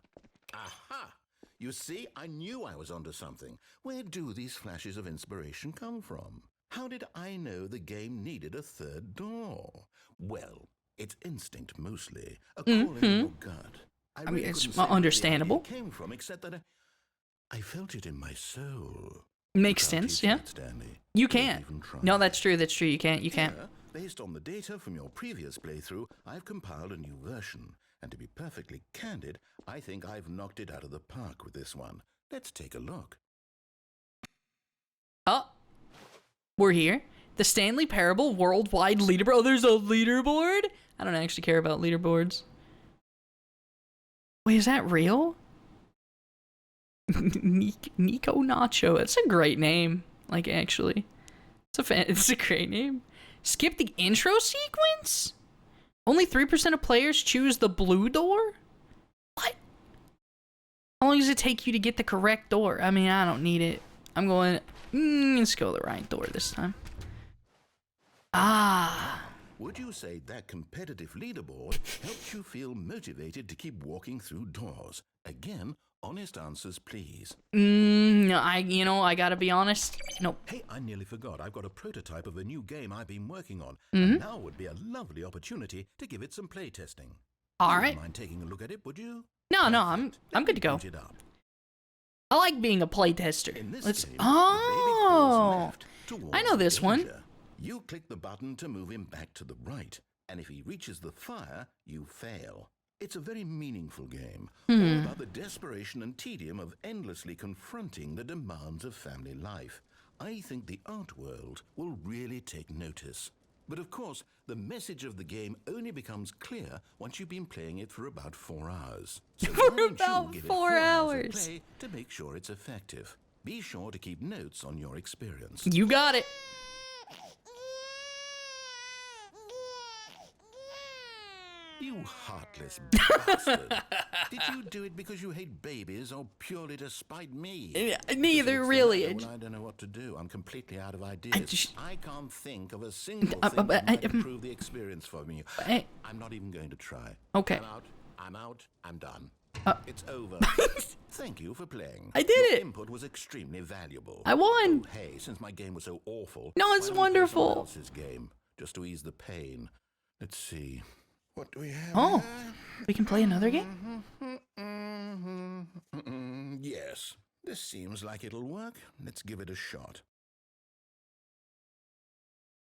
Aha! You see, I knew I was onto something. Where do these flashes of inspiration come from? How did I know the game needed a third door? Well, it's instinct mostly, a calling in your gut.
I mean, it's
couldn't say where the
understandable.
idea came from, except that I felt it in my soul.
Makes
You can't
sense,
teach
yeah.
that, Stanley.
You
Don't
can't.
even try.
No, that's true. That's true. You can't. You can't.
Here, based on the data from your previous playthrough, I've compiled a new version. And to be perfectly candid, I think I've knocked it out of the park with this one. Let's take a look.
Oh, we're here. The Stanley Parable Worldwide Leaderboard. Oh, there's a leaderboard? I don't actually care about leaderboards. Wait, is that real? Nico Nacho. That's a great name. Like, actually. It's a great name. Skip the intro sequence? Only 3% of players choose the blue door? What? How long does it take you to get the correct door? I mean, I don't need it. I'm going... let's go the right door this time. Ah.
Would you say that competitive leaderboard helped you feel motivated to keep walking through doors? Again, honest answers, please.
No, I gotta be honest. No.
Hey, I nearly forgot. I've got a prototype of a new game I've been working on. And now would be a lovely opportunity to give it some playtesting.
All
You
right.
wouldn't mind taking a look at it, would you?
No,
Perfect.
I'm good to go.
Boot it up.
I like being a playtester.
In this
Let's.
game, the baby crawls
Oh.
left towards
I know this one.
danger. You click the button to move him back to the right, and if he reaches the fire, you fail. It's a very meaningful game, all about the desperation and tedium of endlessly confronting the demands of family life. I think the art world will really take notice. But of course, the message of the game only becomes clear once you've been playing it for about 4 hours. So
For
why don't you
about
give it
4
of
hours.
play to make sure it's effective. Be sure to keep notes on your experience.
You got it.
You heartless bastard. Did you do it because you hate babies or purely to spite me?
Neither,
If it's the
really.
latter, well, I don't know what to do. I'm completely out of ideas. I can't think of a single
Uh,
thing that might
uh,
improve the experience for me.
Hey.
I'm not even going to try.
Okay.
I'm out. I'm done. It's over. Thank you for playing.
I did
Your
it.
input was extremely valuable.
I won.
Oh, hey, since my game was so awful,
No, it's
why don't we play
wonderful.
someone else's game, just to ease the pain. Let's see. What do we have?
Oh,
here?
we can play another game?
Yes, this seems like it'll work. Let's give it a shot.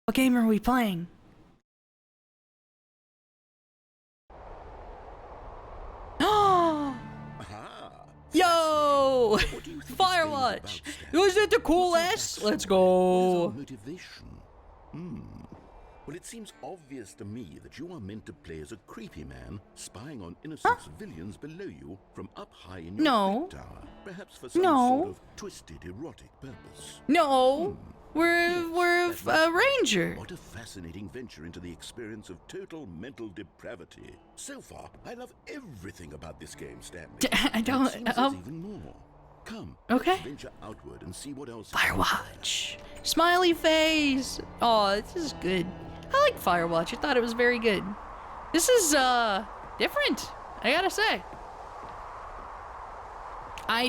What game are we playing? Oh,
Aha!
yo!
What do you think this game is
Firewatch!
about, Stan?
Was it the
What's
coolest?
our
Let's
backstory? What is our
go.
motivation? Well, it seems obvious to me that you are meant to play as a creepy man spying on innocent civilians below you from up high in your
No.
clock tower. Perhaps for some
No.
sort of twisted erotic purpose.
No. We're a ranger.
What a fascinating venture into the experience of total mental depravity. So far, I love everything about this game, Stanley.
I don't...
It seems there's even more. Come,
Okay.
let's venture outward and see what else.
Firewatch. Smiley face. Oh, this is good. I like Firewatch. I thought it was very good. This is, different, I gotta say. I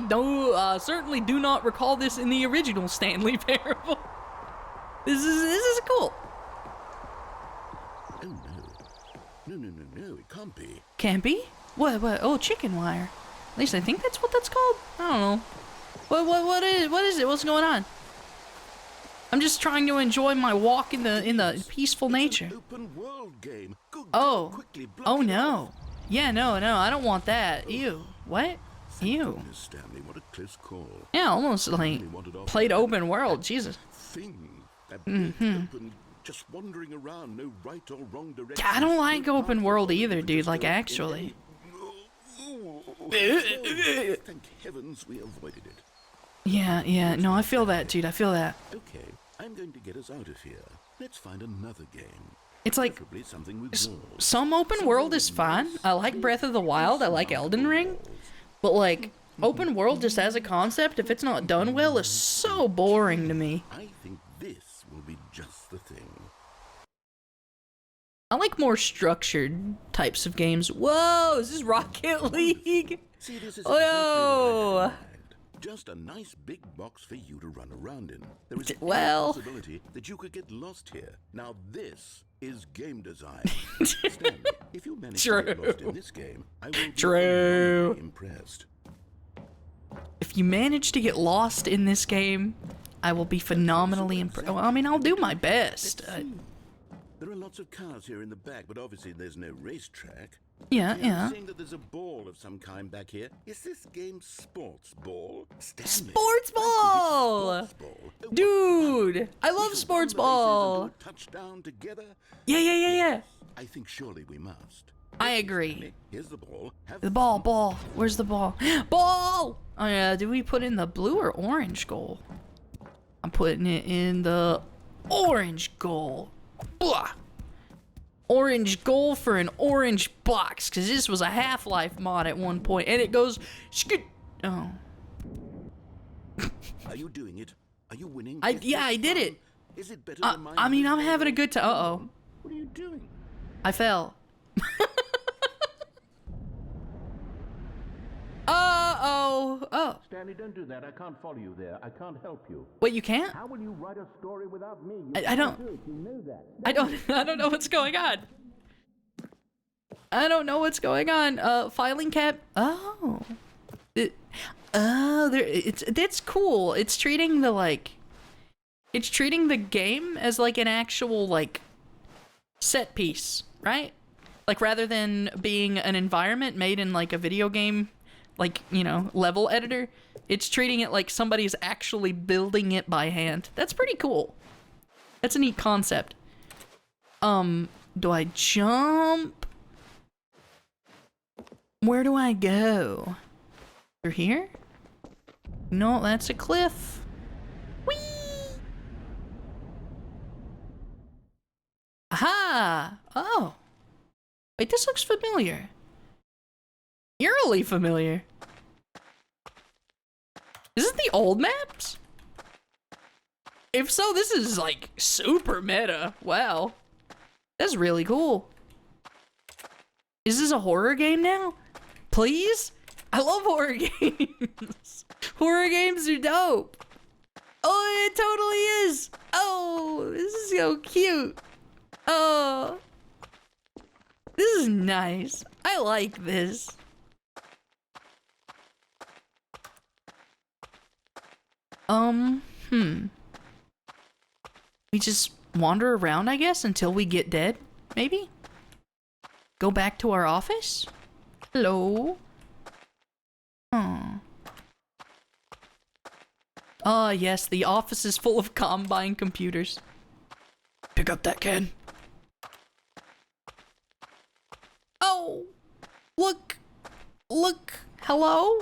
certainly do not recall this in the original Stanley Parable. This is cool.
Oh no, it can't be.
Can't be? What? Oh, chicken wire. At least I think that's what that's called. I don't know. What is it? What's going on? I'm just trying to enjoy my walk in the peaceful nature.
It's an open world game. Good
Oh.
God, quickly block
Oh
it
no.
off.
Yeah, no, I don't want that. Ew. What? Ew.
Goodness, Stanley, what a close call.
Yeah, almost like played open world. Jesus.
Thing. That big, open, just wandering around, no right or wrong direction.
Yeah, I don't like open world either, dude. Like actually.
Thank heavens we avoided it.
Yeah. No, I feel that, dude. I feel that.
Okay, I'm going to get us out of here. Let's find another game.
It's like
Preferably something with more.
some open world is fun. I like Breath of the Wild. I like Elden Ring. But like open world just as a concept, if it's not done well, is so boring to me.
I think this will be just the thing.
I like more structured types of games. Whoa, is this Rocket League?
See, this is
Oh,
exactly what I
yo.
had in mind. Just a nice big box for you to run around in. There is a
Well.
possibility that you could get lost here. Now this is game design. Stanley, if you manage to get lost in this game, I will be
True.
phenomenally impressed.
If you manage to get lost in this game, I will be phenomenally impressed. Well, I mean, I'll do my best.
There are lots of cars here in the back, but obviously there's no racetrack.
Yeah.
I'm seeing that there's a ball of some kind back here. Is this game sports ball? Stanley,
Sports ball!
sports ball. Oh,
Dude, I
we
love
shall
sports
run the races and
ball.
do a touchdown together.
Yeah.
I think surely we must.
I agree.
Stanley, here's the ball. Have
The ball. Where's the ball? Ball! Oh yeah, do we put in the blue or orange goal? I'm putting it in the orange goal. Blah. Orange goal for an orange box, because this was a Half-Life mod at one point, and it goes... Oh.
Are you doing it? Are you winning?
I
Is this
did
fun?
it.
Is it better than
I mean, I'm
original
having a
one?
good time. Uh-oh.
What are you doing?
I fell. Uh-oh. Oh.
Stanley, don't do that. I can't follow you there. I can't help you.
Wait, you can't?
How will you write a story without me? You
I don't...
do it. You know that.
I don't know what's going on. I don't know what's going on. Filing cap. Oh. That's cool. It's treating the game as like an actual like set piece, right? Like rather than being an environment made in like a video game, like, you know, level editor, it's treating it like somebody's actually building it by hand. That's pretty cool. That's a neat concept. Do I jump? Where do I go? Through here? No, that's a cliff. Whee! Aha! Oh. Wait, this looks familiar. Eerily familiar. Is this the old maps? If so, this is like super meta. Wow. That's really cool. Is this a horror game now? Please? I love horror games. Horror games are dope. Oh, it totally is. Oh, this is so cute. Oh. This is nice. I like this. We just wander around, I guess, until we get dead, maybe? Go back to our office? Hello? Oh. Ah, yes, the office is full of combine computers. Pick up that can. Oh! Look! Look! Hello?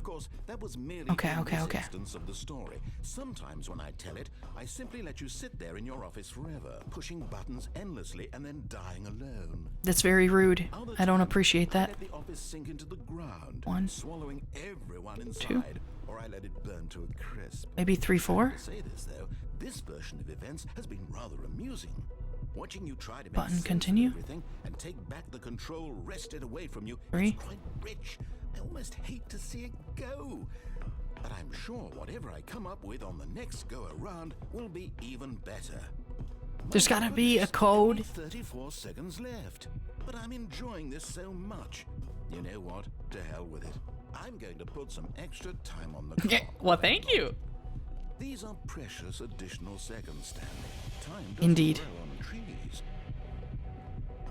Of course, that was merely
Okay.
this instance of the story. Sometimes when I tell it, I simply let you sit there in your office forever, pushing buttons endlessly and then dying alone.
That's very rude. I don't appreciate that.
I let the office sink into the ground,
1,
swallowing everyone
2,
inside, or I let it burn to a crisp.
maybe 3, 4.
To say this though, this version of events has been rather amusing. Watching you try to make
Button
sense
continue.
of everything and take back the control wrested away from you
3.
is quite rich. I almost hate to see it go. But I'm sure whatever I come up with on the next go around will be even better.
There's gotta be a code.
34 seconds left. But I'm enjoying this so much. You know what? To hell with it. I'm going to put some extra time on the clock.
Well, thank you.
These are precious additional seconds, Stanley. Time doesn't
Indeed.
grow on trees.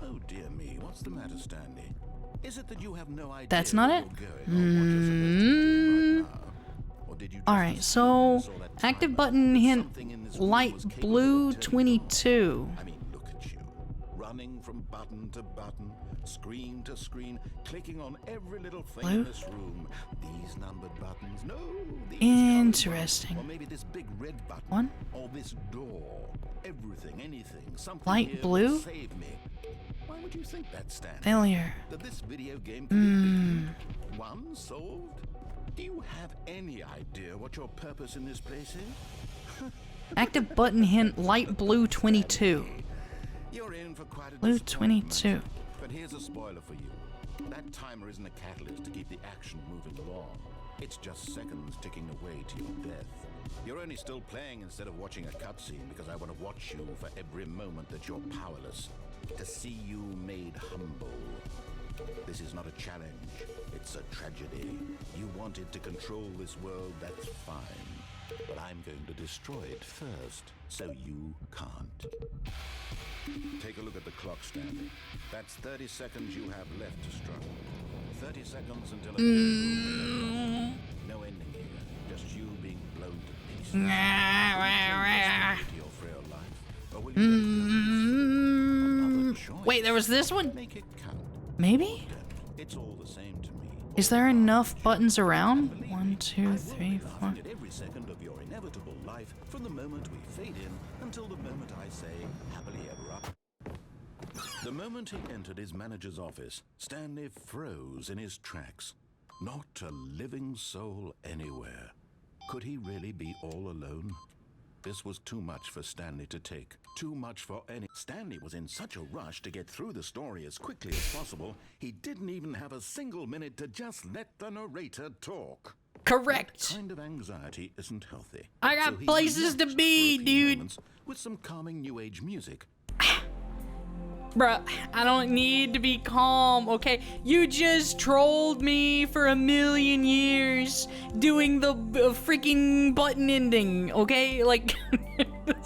Oh dear me, what's the matter, Stanley? Is it that you have no idea
That's not
where
it?
you're going or what you're supposed to do right now? Or did you just
Alright, so
assume you saw that
active
timer?
button hint
Something in this room
light
was capable
blue
of turning
22.
on. I mean, look at you. Running from button to button, screen to screen, clicking on every little thing
Blue?
in this room. These numbered buttons. No, these
Interesting.
colored ones. Or maybe this big red button.
1,
Or this door. Everything, anything, something
Light
here
blue?
will save me. Why would you think that, Stan?
failure.
That this video game could be one solved? Do you have any idea what your purpose in this place is?
Active button hint light blue 22.
You're in for quite a
Blue
disappointment.
22.
But here's a spoiler for you. That timer isn't a catalyst to keep the action moving along. It's just seconds ticking away to your death. You're only still playing instead of watching a cutscene because I want to watch you for every moment that you're powerless. To see you made humble. This is not a challenge. It's a tragedy. You wanted to control this world, that's fine. But I'm going to destroy it first, so you can't. Take a look at the clock, Stanley. That's 30 seconds you have left to struggle. 30 seconds until a no ending here. Just you being blown to pieces. Will you to your frail life? Or will you another choice?
Wait, there was this one?
Make it count.
Maybe?
It's all the same to me.
Is there enough buttons around? 1, 2, 3, 4.
Laughing at every second of your inevitable life from the moment we fade in until the moment I say happily ever after. The moment he entered his manager's office, Stanley froze in his tracks. Not a living soul anywhere. Could he really be all alone? This was too much for Stanley to take. Too much for any. Stanley was in such a rush to get through the story as quickly as possible, he didn't even have a single minute to just let the narrator talk.
Correct.
That kind of anxiety isn't healthy.
I got
he
places to
relaxed
be,
for a few
dude.
moments with some calming new age music.
Bruh, I don't need to be calm, okay? You just trolled me for 1,000,000 years doing the freaking button ending, okay? Like,
Feeling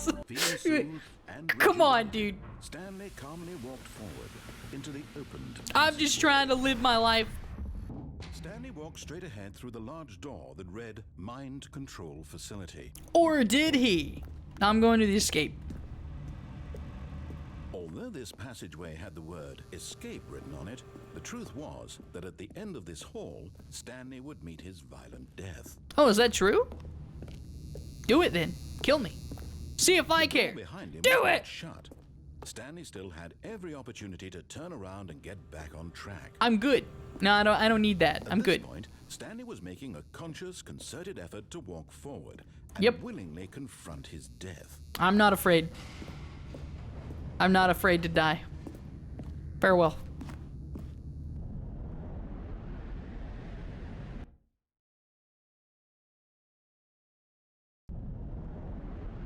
soothed and
come on,
rejuvenated,
dude.
Stanley calmly walked forward into the opened.
I'm just trying to live my life.
Stanley walked straight ahead through the large door that read Mind Control Facility.
Or did he? I'm going to the escape.
Although this passageway had the word escape written on it, the truth was that at the end of this hall, Stanley would meet his violent death.
Oh, is that true? Do it then. Kill me. See if I care.
Behind him
Do
was
it!
locked shut. Stanley still had every opportunity to turn around and get back on track.
I'm good. No, I don't need that. I'm
At this
good.
point, Stanley was making a conscious, concerted effort to walk forward and
Yep.
willingly confront his death.
I'm not afraid. I'm not afraid to die. Farewell.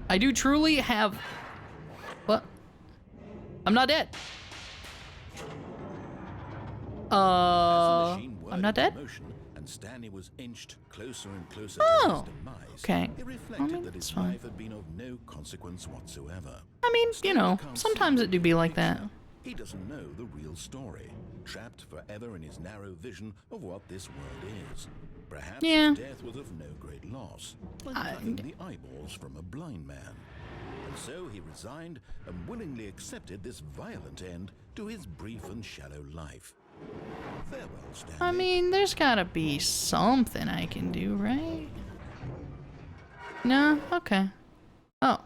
I do truly have... What? I'm not dead.
As the machine
I'm
whirred
not
into
dead?
motion and Stanley was inched closer and closer
Oh,
to his demise.
okay.
It reflected that
that's
his
fine.
life had been of no consequence whatsoever.
I mean, you know, sometimes it do be like that.
He doesn't know the real story, trapped forever in his narrow vision of what this world is. Perhaps
Yeah.
his death was of no great loss, like plucking the eyeballs from a blind man. And so he resigned and willingly accepted this violent end to his brief and shallow life. Farewell, Stanley.
I mean, there's gotta be something I can do, right? No? Okay. Oh.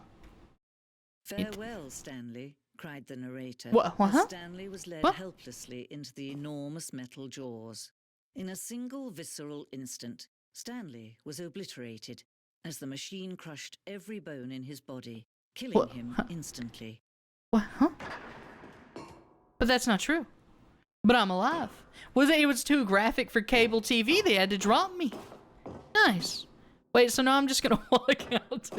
Farewell, Stanley, cried the narrator,
What?
as Stanley was led
What?
helplessly into the enormous metal jaws. In a single visceral instant, Stanley was obliterated as the machine crushed every bone in his body, killing
What?
him instantly.
What? Huh? But that's not true. But I'm alive. It was too graphic for cable TV. They had to drop me. Nice. Wait, so now I'm just gonna walk out.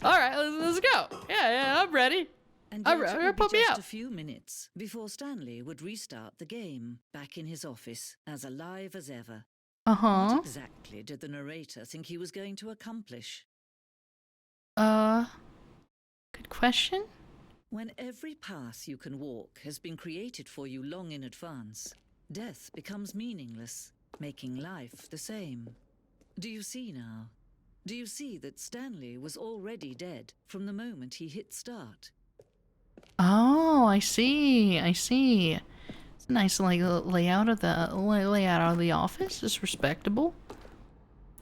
All right, let's go. Yeah, I'm ready.
And
All
yet
right,
it would be
put me
just
out.
a few minutes before Stanley would restart the game, back in his office, as alive as ever.
Uh-huh.
What exactly did the narrator think he was going to accomplish?
Good question.
When every path you can walk has been created for you long in advance, death becomes meaningless, making life the same. Do you see now? Do you see that Stanley was already dead from the moment he hit start?
Oh, I see. It's a nice layout of the office. It's respectable.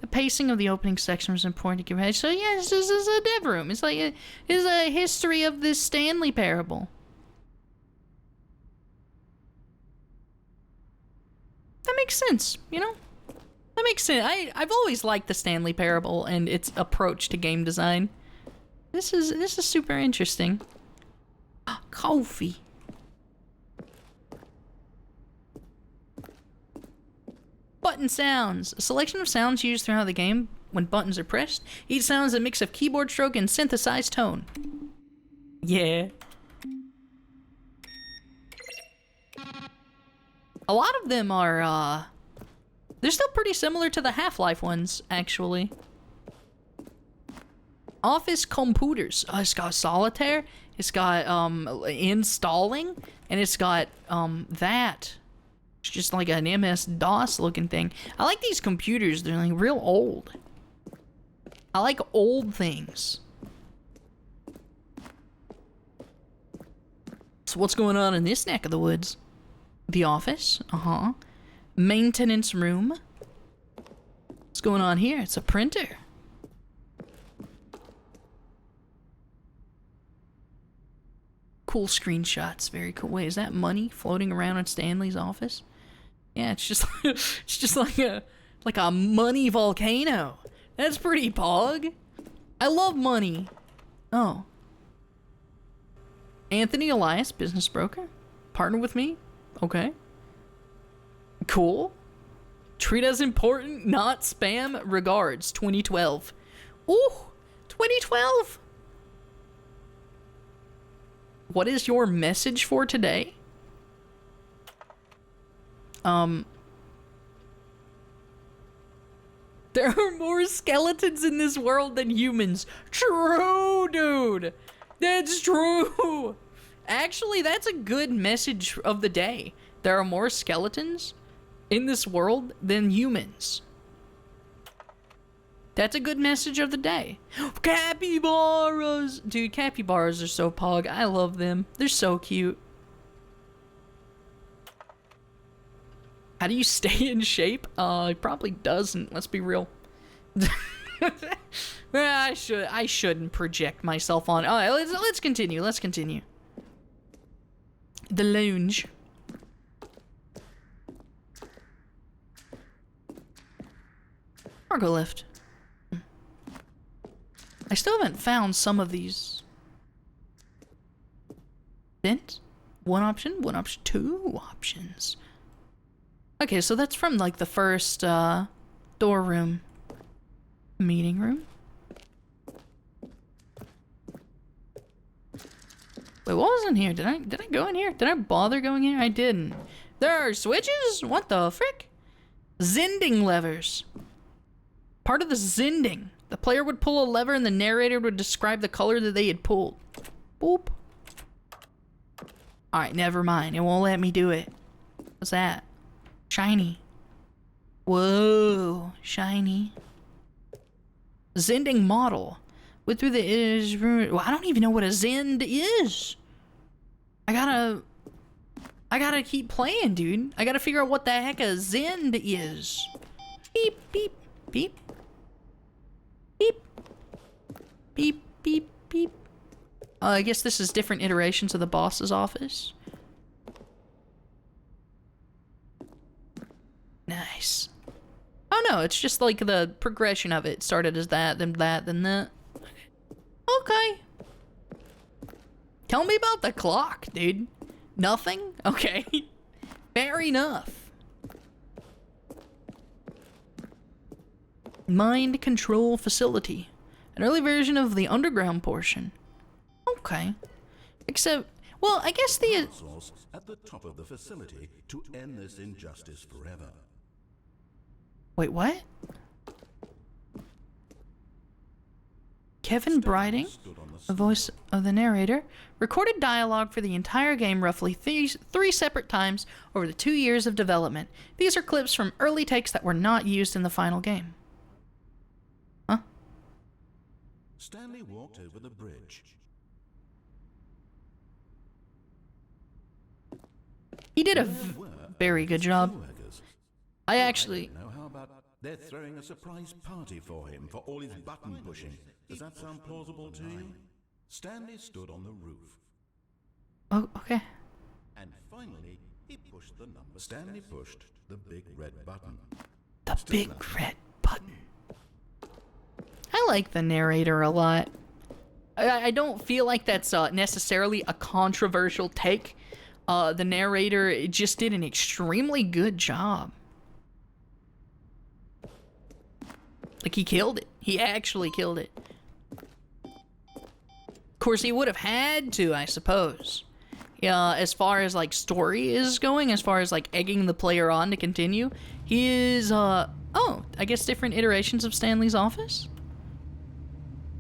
The pacing of the opening section was important to give head. So yes, this is a dev room. It's like it's a history of this Stanley Parable. That makes sense, you know? That makes sense. I've always liked the Stanley Parable and its approach to game design. This is super interesting. Coffee. Button sounds. A selection of sounds used throughout the game when buttons are pressed. Each sound is a mix of keyboard stroke and synthesized tone. Yeah. A lot of them are, they're still pretty similar to the Half-Life ones, actually. Office computers. It's got solitaire, it's got, installing, and it's got, that. It's just like an MS-DOS looking thing. I like these computers, they're like real old. I like old things. So what's going on in this neck of the woods? The office, maintenance room. What's going on here? It's a printer. Cool screenshots, very cool. Wait, is that money floating around in Stanley's office? Yeah, it's just like a money volcano. That's pretty pog. I love money. Oh. Anthony Elias, business broker. Partner with me. Okay. Cool. Treat as important, not spam. Regards, 2012. Ooh, 2012. What is your message for today? There are more skeletons in this world than humans. True, dude. That's true. Actually, that's a good message of the day. There are more skeletons in this world than humans. That's a good message of the day. Capybaras! Dude, capybaras are so pog. I love them. They're so cute. How do you stay in shape? It probably doesn't. Let's be real. I shouldn't project myself on. All right, let's continue. Let's continue. The lounge. Cargo lift. I still haven't found some of these. Vent? One option, two options. Okay, so that's from like the first door room. Meeting room. Wait, what was in here? Did I go in here? Did I bother going here? I didn't. There are switches? What the frick? Zending levers. Part of the zending. The player would pull a lever and the narrator would describe the color that they had pulled. Boop. Alright, never mind. It won't let me do it. What's that? Shiny. Whoa. Shiny. Zending model. Went through the... Well, I don't even know what a zend is. I I gotta keep playing, dude. I gotta figure out what the heck a Zend is. Beep, beep, beep. Beep. Beep, beep, beep. I guess this is different iterations of the boss's office. Nice. Oh no, it's just like the progression of it. Started as that, then that, then that. Okay. Tell me about the clock, dude. Nothing? Okay. Fair enough. Mind control facility. An early version of the underground portion. Okay. Except, well, I guess the...
Source at the top of the facility to end this injustice forever.
Wait, what? Kevin Briding, the voice of the narrator, recorded dialogue for the entire game roughly three separate times over the 2 years of development. These are clips from early takes that were not used in the final game. Huh?
Stanley walked over the bridge.
He did a very good job. I actually...
Now, how about they're throwing a surprise party for him for all his button pushing? Does that sound plausible to you? Stanley stood on the roof.
Oh, okay.
And finally, he pushed the number. Stanley pushed the big red button.
The big red button. I like the narrator a lot. I don't feel like that's necessarily a controversial take. The narrator just did an extremely good job. Like, he killed it. He actually killed it. Of course, he would have had to, I suppose. As far as, like, story is going, as far as, like, egging the player on to continue, he is, oh, I guess different iterations of Stanley's office?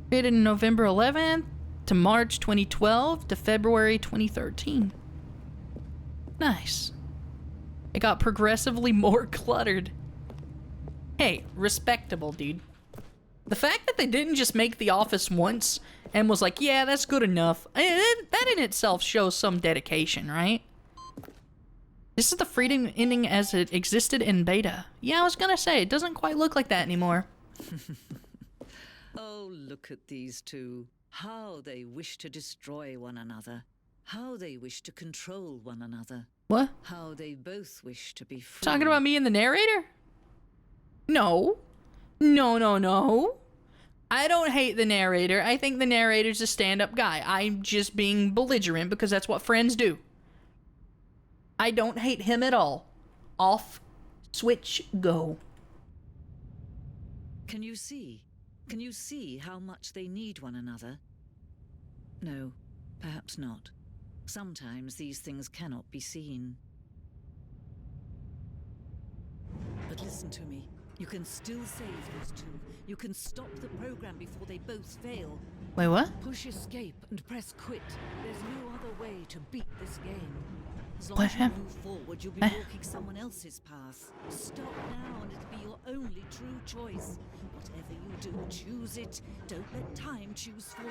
Created in November 11th to March 2012 to February 2013. Nice. It got progressively more cluttered. Hey, respectable, dude. The fact that they didn't just make the office once and was like, yeah, that's good enough, that in itself shows some dedication, right? This is the freedom ending as it existed in beta. Yeah, I was gonna say, it doesn't quite look like that anymore.
Oh, look at these two. How they wish to destroy one another. How they wish to control one another.
What?
How they both wish to be free.
Talking about me and the narrator? No. No, no, no. I don't hate the narrator. I think the narrator's a stand-up guy. I'm just being belligerent because that's what friends do. I don't hate him at all. Off, switch, go.
Can you see? Can you see how much they need one another? No, perhaps not. Sometimes these things cannot be seen. But listen to me. You can still save those two. You can stop the program before they both fail.
Wait, what?
Push escape and press quit. There's no other way to beat this game. As long
What
as you
happened?
move forward, you'll be walking someone else's path. Stop now and it'll be your only true choice. Whatever you do, choose it. Don't let time choose for you.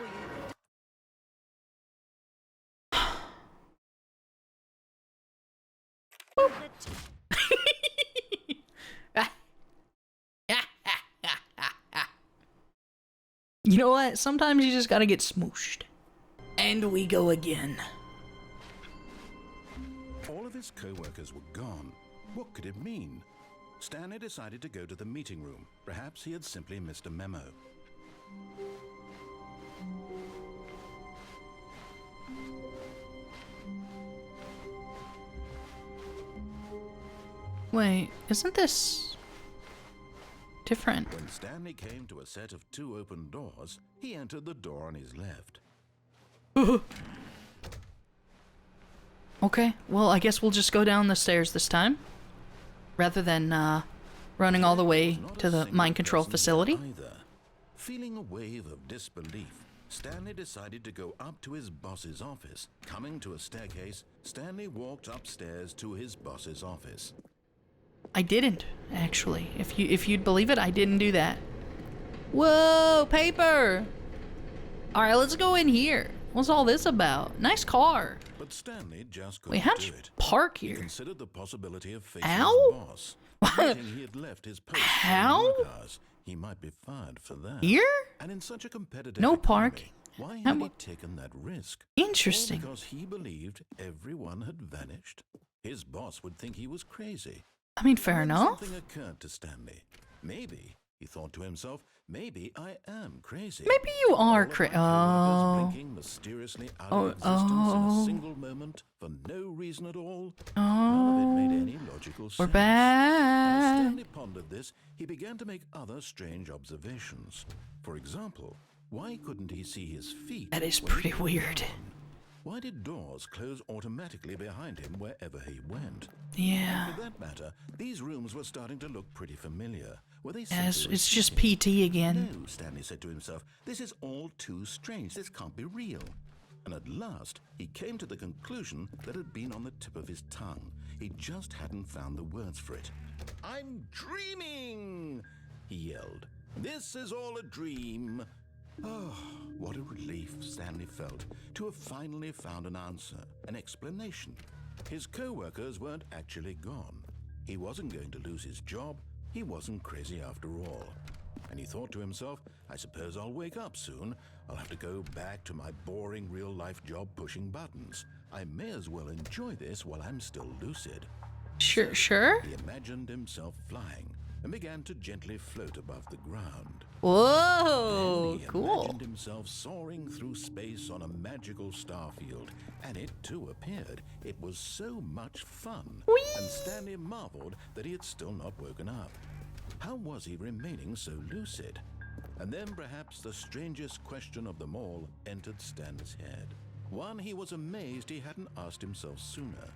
Don't let
You know what? Sometimes you just gotta get smooshed. And we go again.
All of his co-workers were gone. What could it mean? Stanley decided to go to the meeting room. Perhaps he had simply missed a memo.
Wait, isn't this different?
When Stanley came to a set of 2 open doors, he entered the door on his left.
Okay, well, I guess we'll just go down the stairs this time. Rather than, running all the way to the mind control facility.
Either. Feeling a wave of disbelief, Stanley decided to go up to his boss's office. Coming to a staircase, Stanley walked upstairs to his boss's office.
I didn't, actually. If you'd believe it, I didn't do that. Whoa, paper! Alright, let's go in here. What's all this about? Nice car.
But Stanley just
Wait,
couldn't
how'd
do
you
it.
park
He
here?
considered the possibility of facing
Ow?
his boss. Admitting he had left his post
How?
for work hours. He might be fired for that.
Here?
And in such a competitive
No
economy,
parking.
why
How
had he
mu-
taken that risk?
Interesting.
All because he believed everyone had vanished. His boss would think he was crazy.
I mean, fair
Then
enough.
something occurred to Stanley. Maybe, he thought to himself, maybe I am crazy.
Maybe you are
All of my
crazy.
coworkers
Oh.
blinking mysteriously out of existence in a single moment for no reason at all. None of it made any logical sense.
We're
As
back.
Stanley pondered this, he began to make other strange observations. For example, why couldn't he see his feet?
That is
when he
pretty
walked
weird.
down? Why did doors close automatically behind him wherever he went?
Yeah.
For that matter, these rooms were starting to look pretty familiar. Were they
Yeah,
simply
it's just
repeating?
PT again.
No, Stanley said to himself, this is all too strange. This can't be real. And at last, he came to the conclusion that had been on the tip of his tongue. He just hadn't found the words for it. I'm dreaming, he yelled. This is all a dream. Oh, what a relief Stanley felt to have finally found an answer, an explanation. His co-workers weren't actually gone. He wasn't going to lose his job. He wasn't crazy after all. And he thought to himself, I suppose I'll wake up soon. I'll have to go back to my boring real-life job pushing buttons. I may as well enjoy this while I'm still lucid.
Sure.
He imagined himself flying and began to gently float above the ground.
Whoa,
Then he
cool.
imagined himself soaring through space on a magical starfield, and it too appeared. It was so much fun, and Stanley marveled that he had still not woken up. How was he remaining so lucid? And then perhaps the strangest question of them all entered Stanley's head. One he was amazed he hadn't asked himself sooner.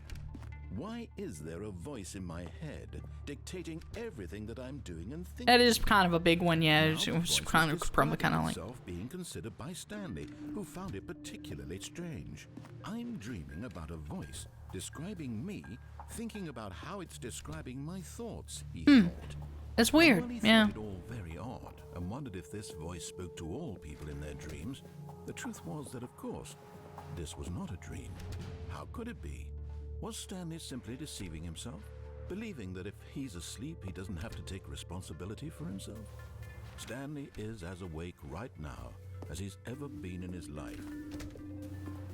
Why is there a voice in my head dictating everything that I'm doing and thinking?
That is kind of a big one, yeah.
Now
It
the
was
voice
kind of probably
describing
kind of like.
itself being considered by Stanley, who found it particularly strange. I'm dreaming about a voice describing me, thinking about how it's describing my thoughts, he thought.
That's
And
weird.
while he
Yeah.
thought it all very odd and wondered if this voice spoke to all people in their dreams, the truth was that, of course, this was not a dream. How could it be? Was Stanley simply deceiving himself, believing that if he's asleep, he doesn't have to take responsibility for himself? Stanley is as awake right now as he's ever been in his life.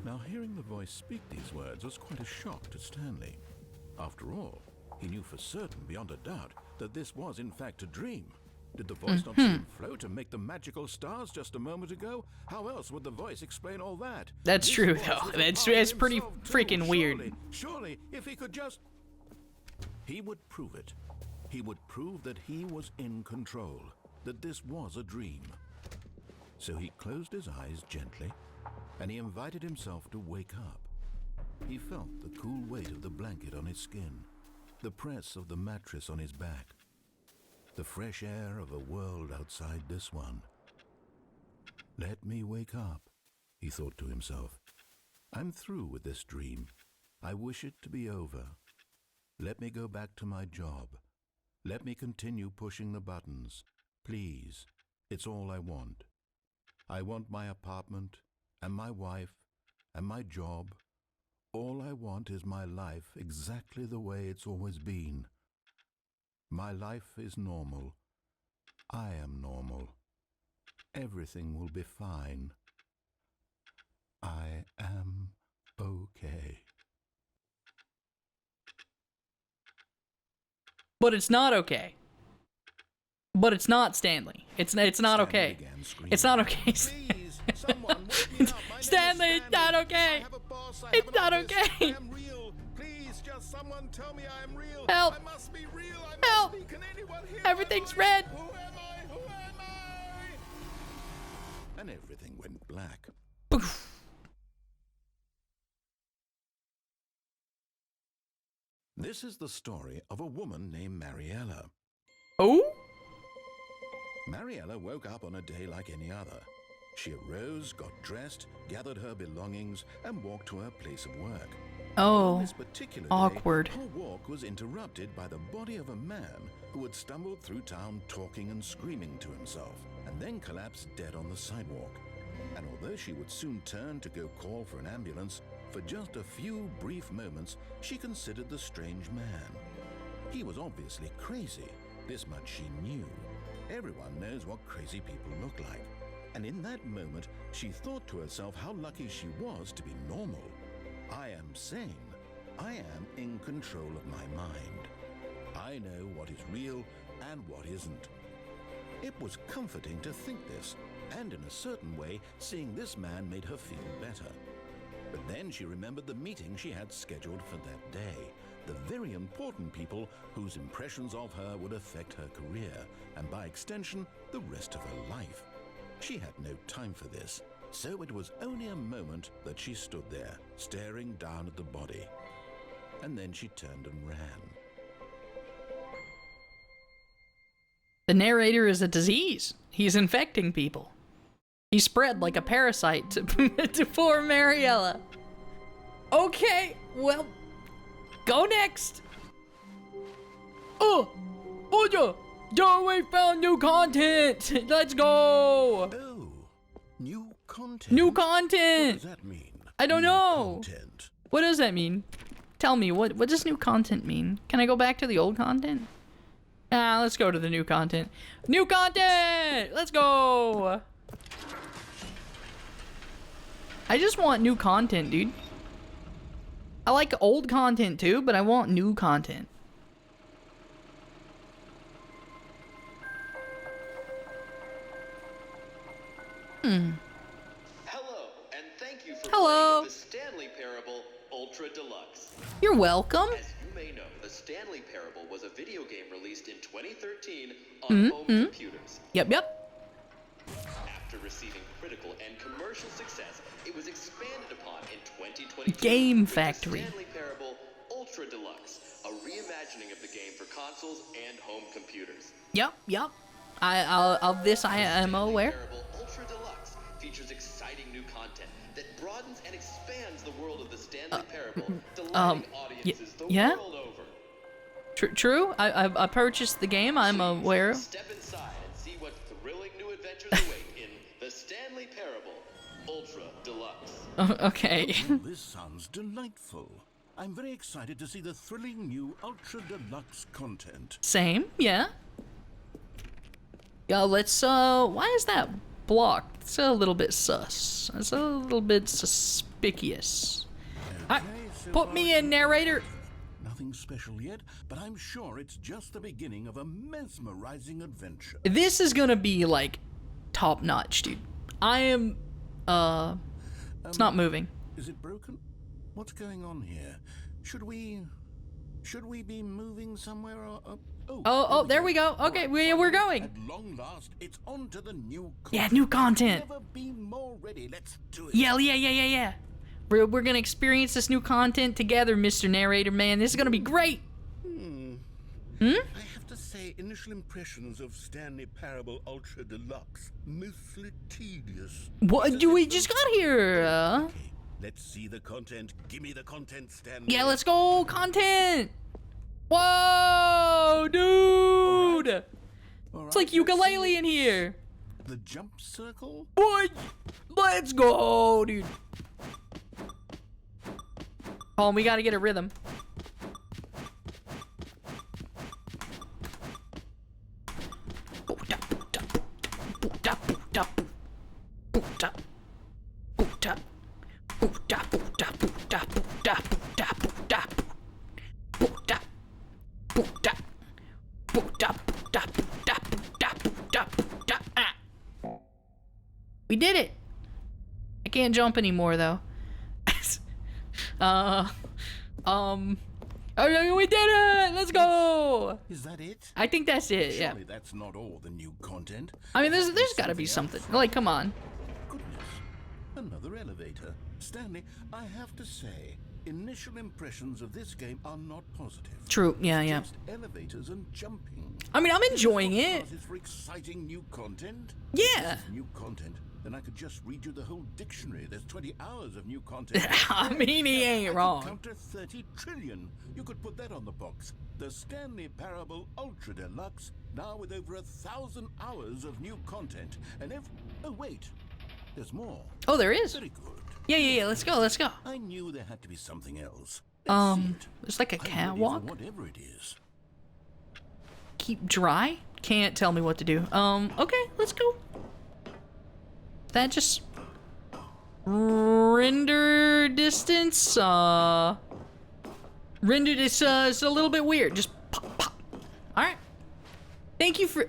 Now, hearing the voice speak these words was quite a shock to Stanley. After all, he knew for certain, beyond a doubt, that this was in fact a dream. Did the voice not see him float and make the magical stars just a moment ago? How else would the voice explain all that?
That's
This
true,
voice
though.
was a
That's
part of
it's pretty
himself, too.
freaking weird.
Surely, if he could just... He would prove it. He would prove that he was in control, that this was a dream. So he closed his eyes gently, and he invited himself to wake up. He felt the cool weight of the blanket on his skin, the press of the mattress on his back, the fresh air of a world outside this one. Let me wake up, he thought to himself. I'm through with this dream. I wish it to be over. Let me go back to my job. Let me continue pushing the buttons. Please, it's all I want. I want my apartment, and my wife, and my job. All I want is my life exactly the way it's always been. My life is normal. I am normal. Everything will be fine. I am okay.
But it's not okay. But it's not Stanley. It's not
Stanley
okay.
began screaming.
It's not okay.
Please, someone wake me up. My name is
Stanley, it's not okay.
I have a boss. I
It's
have an
not
office.
okay.
I am real. Please, just someone tell me I am real.
Help.
I must be real. I must
Help.
be. Can anyone hear
Everything's
my voice?
red.
Who am I? Who am I? And everything went black.
Poof.
This is the story of a woman named Mariella.
Oh?
Mariella woke up on a day like any other. She arose, got dressed, gathered her belongings, and walked to her place of work. On
Oh.
this particular
awkward.
day, her walk was interrupted by the body of a man who had stumbled through town talking and screaming to himself, and then collapsed dead on the sidewalk. And although she would soon turn to go call for an ambulance, for just a few brief moments she considered the strange man. He was obviously crazy. This much she knew. Everyone knows what crazy people look like. And in that moment, she thought to herself how lucky she was to be normal. I am sane. I am in control of my mind. I know what is real and what isn't. It was comforting to think this, and in a certain way, seeing this man made her feel better. But then she remembered the meeting she had scheduled for that day. The very important people whose impressions of her would affect her career, and by extension, the rest of her life. She had no time for this, so it was only a moment that she stood there, staring down at the body. And then she turned and ran.
The narrator is a disease. He's infecting people. He spread like a parasite to, to poor Mariella. Okay, well, go next. Oh, yeah. Joey found new content. Let's go.
Oh, new content?
New content.
What does that mean?
I don't
New
know.
Content.
What does that mean? Tell me, what does new content mean? Can I go back to the old content? Let's go to the new content. New content! Let's go! I just want new content, dude. I like old content too, but I want new content.
Hello, and thank you for
Hello.
playing the Stanley Parable Ultra Deluxe.
You're welcome.
As you may know, the Stanley Parable was a video game released in 2013 on home computers.
Yep.
After receiving critical and commercial success, it was expanded upon in 2022
Game
with
Factory.
the Stanley Parable Ultra Deluxe, a reimagining of the game for consoles and home computers.
Yep. Of this I am aware.
Parable Ultra Deluxe features exciting new content that broadens and expands the world of the Stanley Parable, delighting audiences the
yeah?
world over.
True. I purchased the game. I'm aware.
Step inside and see what thrilling new adventures await in the Stanley Parable Ultra Deluxe.
Okay.
This sounds delightful. I'm very excited to see the thrilling new Ultra Deluxe content.
Same. Yeah. Yeah. Let's. Why is that blocked? It's a little bit sus. It's a little bit suspicious.
Okay, so
Put me in, narrator.
Nothing special yet, but I'm sure it's just the beginning of a mesmerizing adventure.
This is gonna be like top notch, dude. I am. It's not moving.
Is it broken? What's going on here? Should we be moving somewhere or
Oh, there we go. Okay, we're going.
At long last, it's on to the new content.
Yeah, new content.
Never been more ready. Let's do it.
Yeah. We're gonna experience this new content together, Mr. Narrator, man. This is gonna be great.
I have to say, initial impressions of Stanley Parable Ultra Deluxe, mostly tedious.
What do we just got here?
Okay, let's see the content. Give me the content, Stanley.
Yeah, let's go, content. Whoa, dude!
All
It's
right,
like ukulele in here.
The jump circle?
Boy, let's go, dude. Oh, we gotta get a rhythm. We did it. I can't jump anymore though. Oh, we did it! Let's go!
Is that it?
I think that's it, yeah.
Surely that's not all the new content.
I mean, there's gotta be something. Like, come on.
Goodness. Another elevator. Stanley, I have to say, initial impressions of this game are not positive.
True, yeah.
Just elevators and jumping.
I mean, I'm enjoying it.
Is for exciting new content?
Yeah.
If it's new content, then I could just read you the whole dictionary. There's 20 hours of new content.
I mean, he ain't
I could
wrong.
count to 30 trillion. You could put that on the box. The Stanley Parable Ultra Deluxe, now with over 1,000 hours of new content. And oh wait, There's more.
Oh, there is.
Very good.
Yeah. Let's go.
I knew there had to be something else. Let's see it.
There's like a
I'm ready for
catwalk.
whatever it is.
Keep dry? Can't tell me what to do. Okay, let's go. That just render distance, render this is a little bit weird. Just pop. Alright. Thank you for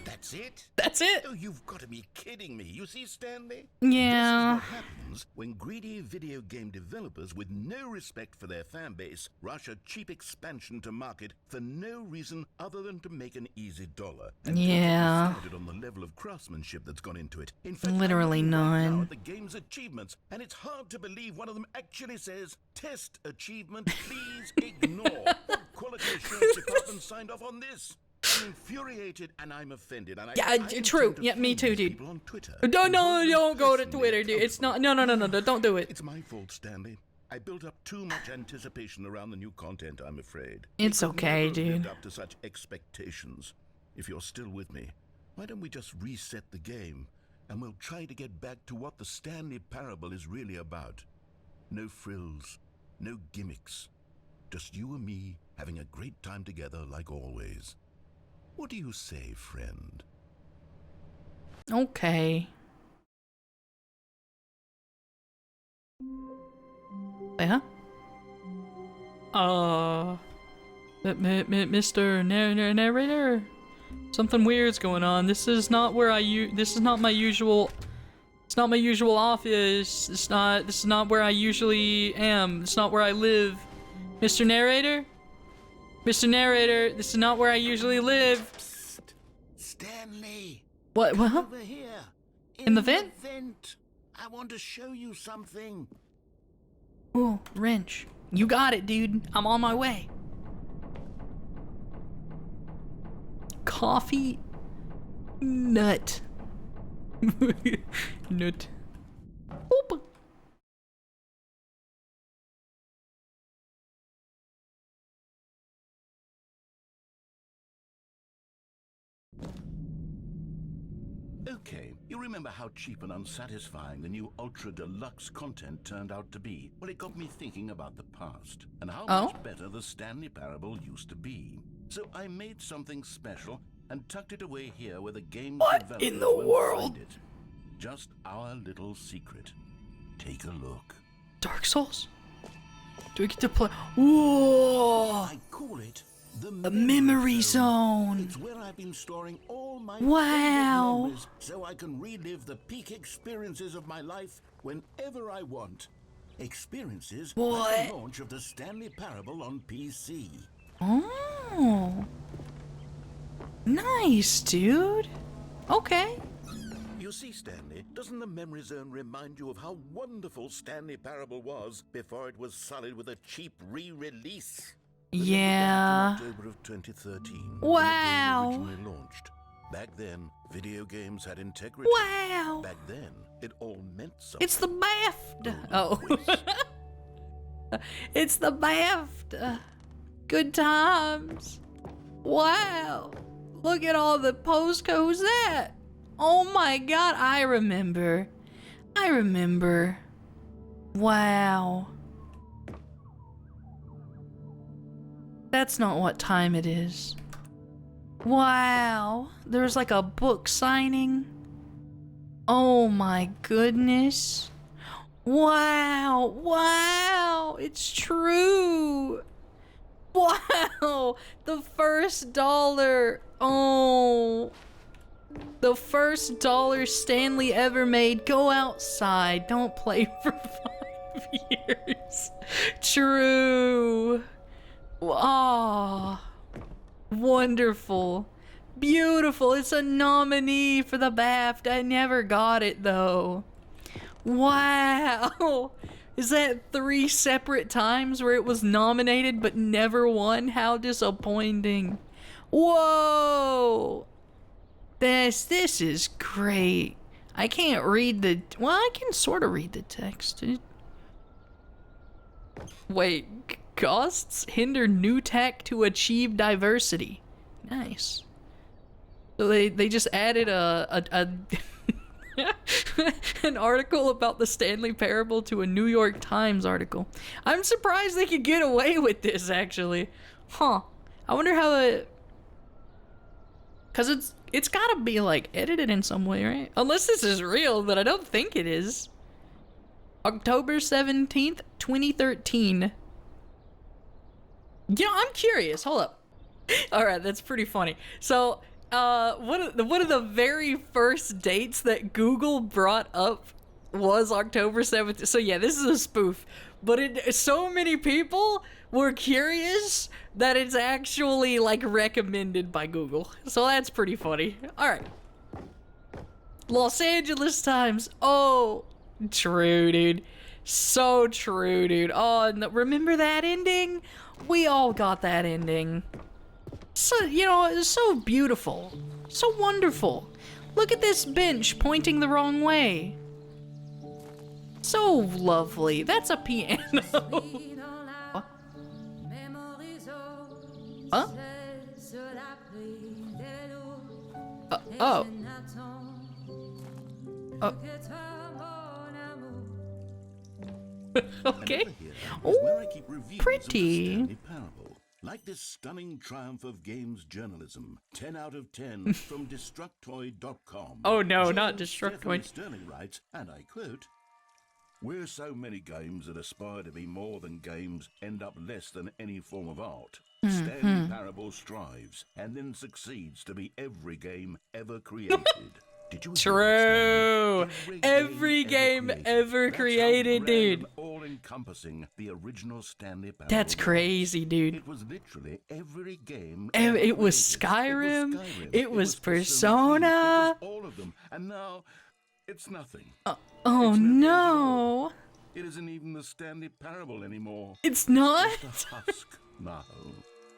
That's it?
That's it.
Oh, you've got to be kidding me. You see, Stanley?
Yeah.
This is what happens when greedy video game developers with no respect for their fan base rush a cheap expansion to market for no reason other than to make an easy dollar. And
Yeah.
don't get me started on the level of craftsmanship that's gone into it. In fact,
Literally
I'm looking right now
none.
at the game's achievements, and it's hard to believe one of them actually says, "Test achievement, please ignore." What quality assurance department signed off on this? I'm infuriated and I'm offended. And
Yeah,
I
true.
intend to
Yeah, me
phone
too,
these
dude.
people on Twitter
No,
and hold them
don't go to
personally
Twitter, dude. It's not. No, don't do it.
It's my fault, Stanley. I built up too much anticipation around the new content, I'm afraid.
It's
We could
okay,
never have lived
dude.
up to such expectations. If you're still with me, why don't we just reset the game and we'll try to get back to what the Stanley Parable is really about. No frills, no gimmicks. Just you and me having a great time together like always. What do you say, friend?
Okay. Yeah. Mr. Narrator, something weird's going on. This is not where this is not my usual. It's not my usual office. This is not where I usually am. It's not where I live. Mr. Narrator? Mr. Narrator, this is not where I usually live.
Psst. Stanley!
What? What?
Over here!
In the vent?
I want to show you something.
Ooh, wrench. You got it, dude. I'm on my way. Coffee nut. Nut. Oop.
Okay, you remember how cheap and unsatisfying the new Ultra Deluxe content turned out to be? Well, it got me thinking about the past and how much better the Stanley Parable used to be. So I made something special and tucked it away here where the game
What in the world?
It. Just our little secret. Take a look.
Dark Souls? Do we get to play? Whoa!
I call it the
memory zone.
It's where I've been storing all my
Wow.
favorite memories so I can relive the peak experiences of my life whenever I want. Experiences like
What?
the launch of the Stanley Parable on PC.
Oh. Nice, dude. Okay.
You see, Stanley, doesn't the memory zone remind you of how wonderful Stanley Parable was before it was sullied with a cheap re-release?
Yeah.
October of 2013.
Wow.
When the game originally launched. Back then, video games had integrity.
Wow.
Back then, it all meant something.
It's the BAFTA.
Oh,
Oh. It's the BAFTA. Good times. Wow. Look at all the postcodes. Who's that? Oh my god, I remember. Wow. That's not what time it is. Wow. There's like a book signing. Oh my goodness. Wow. It's true. Wow. The first dollar. Oh. The first dollar Stanley ever made. Go outside. Don't play for 5 years. True. Ah, wonderful. Beautiful. It's a nominee for the BAFTA. I never got it though. Wow. Is that 3 separate times where it was nominated but never won? How disappointing. Whoa. This is great. I can't read the... Well, I can sort of read the text. Wait, costs hinder new tech to achieve diversity. Nice. So they just added a An article about the Stanley Parable to a New York Times article. I'm surprised they could get away with this, actually. Huh. I wonder how it... Because it's gotta be, like, edited in some way, right? Unless this is real, but I don't think it is. October 17th, 2013. You know, I'm curious. Hold up. Alright, that's pretty funny. So... one of the very first dates that Google brought up was October 7th. So yeah, this is a spoof, but so many people were curious that it's actually like recommended by Google. So that's pretty funny. All right. Los Angeles Times. Oh, true, dude. So true, dude. Oh, no, remember that ending? We all got that ending. So, you know, it's so beautiful. So wonderful. Look at this bench pointing the wrong way. So lovely. That's a piano. Huh? Oh. Okay. Oh, pretty.
Like this stunning triumph of games journalism, 10 out of 10 from Destructoid.com.
Oh no, not Destructoid.
Sterling writes, and I quote, "Where so many games that aspire to be more than games end up less than any form of art, Stanley Parable strives and then succeeds to be every game ever created." Did you
True. Every game ever created, dude.
All-encompassing the original Stanley Parable.
That's crazy, dude.
It was literally every game.
It was Skyrim. It was Persona.
It was all of them, and now it's nothing.
Oh no.
It isn't even the Stanley Parable anymore.
It's not?
Just a husk now.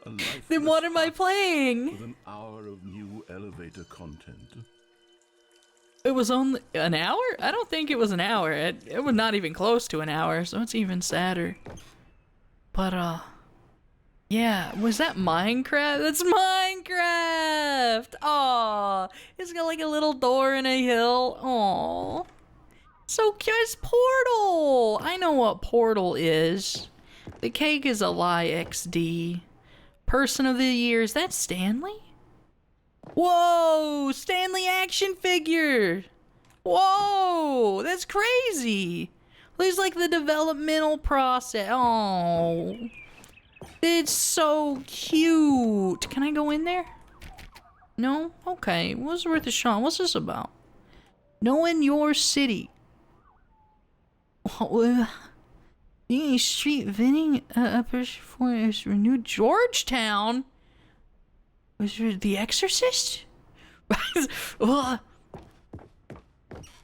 A
Then what
lifeless
am I
husk
playing?
with an hour of new elevator content.
It was only an hour? I don't think it was an hour. It was not even close to an hour, so it's even sadder. But, yeah, was that Minecraft? That's Minecraft! Aw, it's got like a little door in a hill. Aw. So cute. It's Portal! I know what Portal is. The cake is a lie, XD. Person of the year, is that Stanley? Whoa! Stanley action figure! Whoa! That's crazy! There's like the developmental process. Oh. It's so cute. Can I go in there? No? Okay. What's worth a shot? What's this about? Knowing your city. The street vending for is renewed. Georgetown? Was there The Exorcist?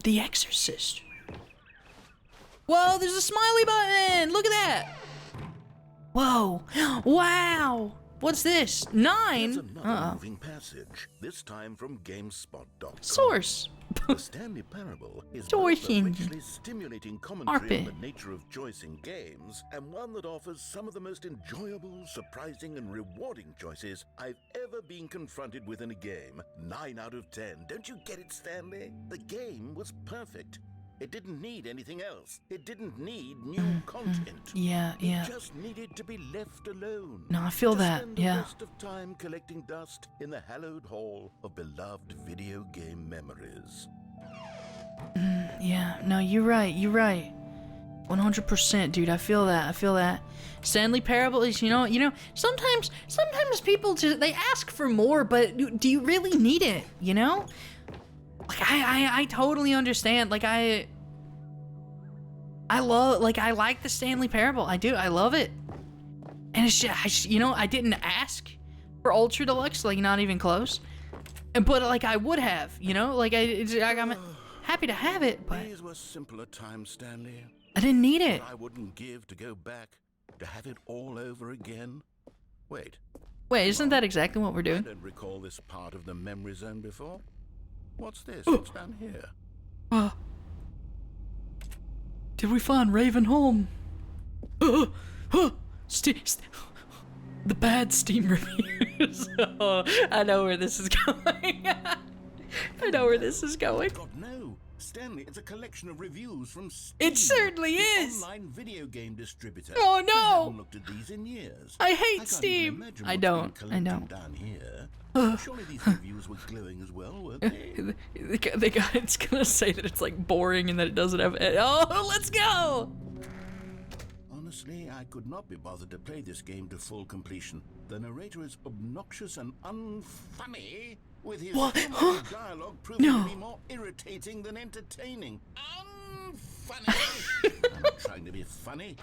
The Exorcist. Whoa, there's a smiley button! Look at that! Whoa. Wow! What's this? 9?
There's another moving passage, this time from GameSpot.com.
Source.
The Stanley Parable is
Source
both a
engine.
richly stimulating commentary on
Arpe.
the nature of choice in games, and one that offers some of the most enjoyable, surprising, and rewarding choices I've ever been confronted with in a game. 9 out of 10. Don't you get it, Stanley? The game was perfect. It didn't need anything else. It didn't need new content.
Yeah, yeah.
It just needed to be left alone.
No, I feel
to
that,
spend the
yeah.
rest of time collecting dust in the hallowed hall of beloved video game memories.
Yeah, no, you're right, 100%, dude, I feel that. Stanley Parable is, you know, sometimes people just, they ask for more, but do you really need it, you know? Like, I totally understand, like, I like the Stanley Parable, I do, I love it. And it's just, you know, I didn't ask for Ultra Deluxe, like, not even close. But, like, I would have, you know, like, I'm happy to have it, but
These were simpler times, Stanley.
I didn't need it.
I wouldn't give to go back, to have it all over again. Wait,
Isn't that exactly what we're
I
doing?
don't recall this part of the memory zone before. What's this? What's down here?
Did we find Ravenholm? The bad Steam reviews. Oh, I know where this is going.
God, no. Stanley, it's a collection of reviews from Steam.
It certainly
the
is.
online video game distributor.
Oh,
I
no.
haven't looked at these in years.
I hate
can't
Steam.
even imagine
I
what's
don't.
been
I
collected
don't.
down here. Surely these reviews were glowing as well, weren't they?
They got, it's gonna say that it's like boring and that it doesn't have. Oh, let's go.
Honestly, I could not be bothered to play this game to full completion. The narrator is obnoxious and unfunny, with his
What?
dialogue proving to be more irritating than entertaining. Unfunny! I'm not trying to be funny.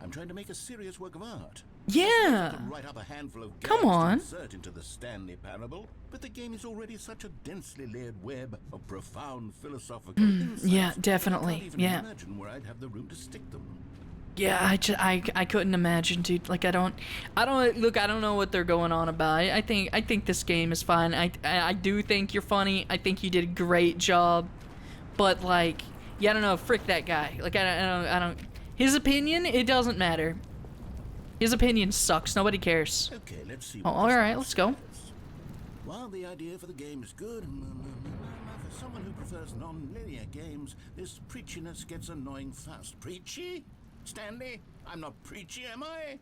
I'm trying to make a serious work of art.
Yeah.
To write up a handful of
Come
gags
on.
to insert into the Stanley Parable, but the game is already such a densely layered web of profound philosophical insights.
Yeah,
I
definitely.
can't even
Yeah.
imagine where I'd have the room to stick them.
Yeah, I couldn't imagine, dude. Like I don't look. I don't know what they're going on about. I think this game is fine. I do think you're funny. I think you did a great job, but like, yeah, I don't know. Frick that guy. Like I don't. His opinion, it doesn't matter. His opinion sucks. Nobody cares.
Okay, let's see.
Oh, all right, let's go.
While the idea for the game is good, for someone who prefers non-linear games, this preachiness gets annoying fast. Preachy? Stanley? I'm not preachy, am I?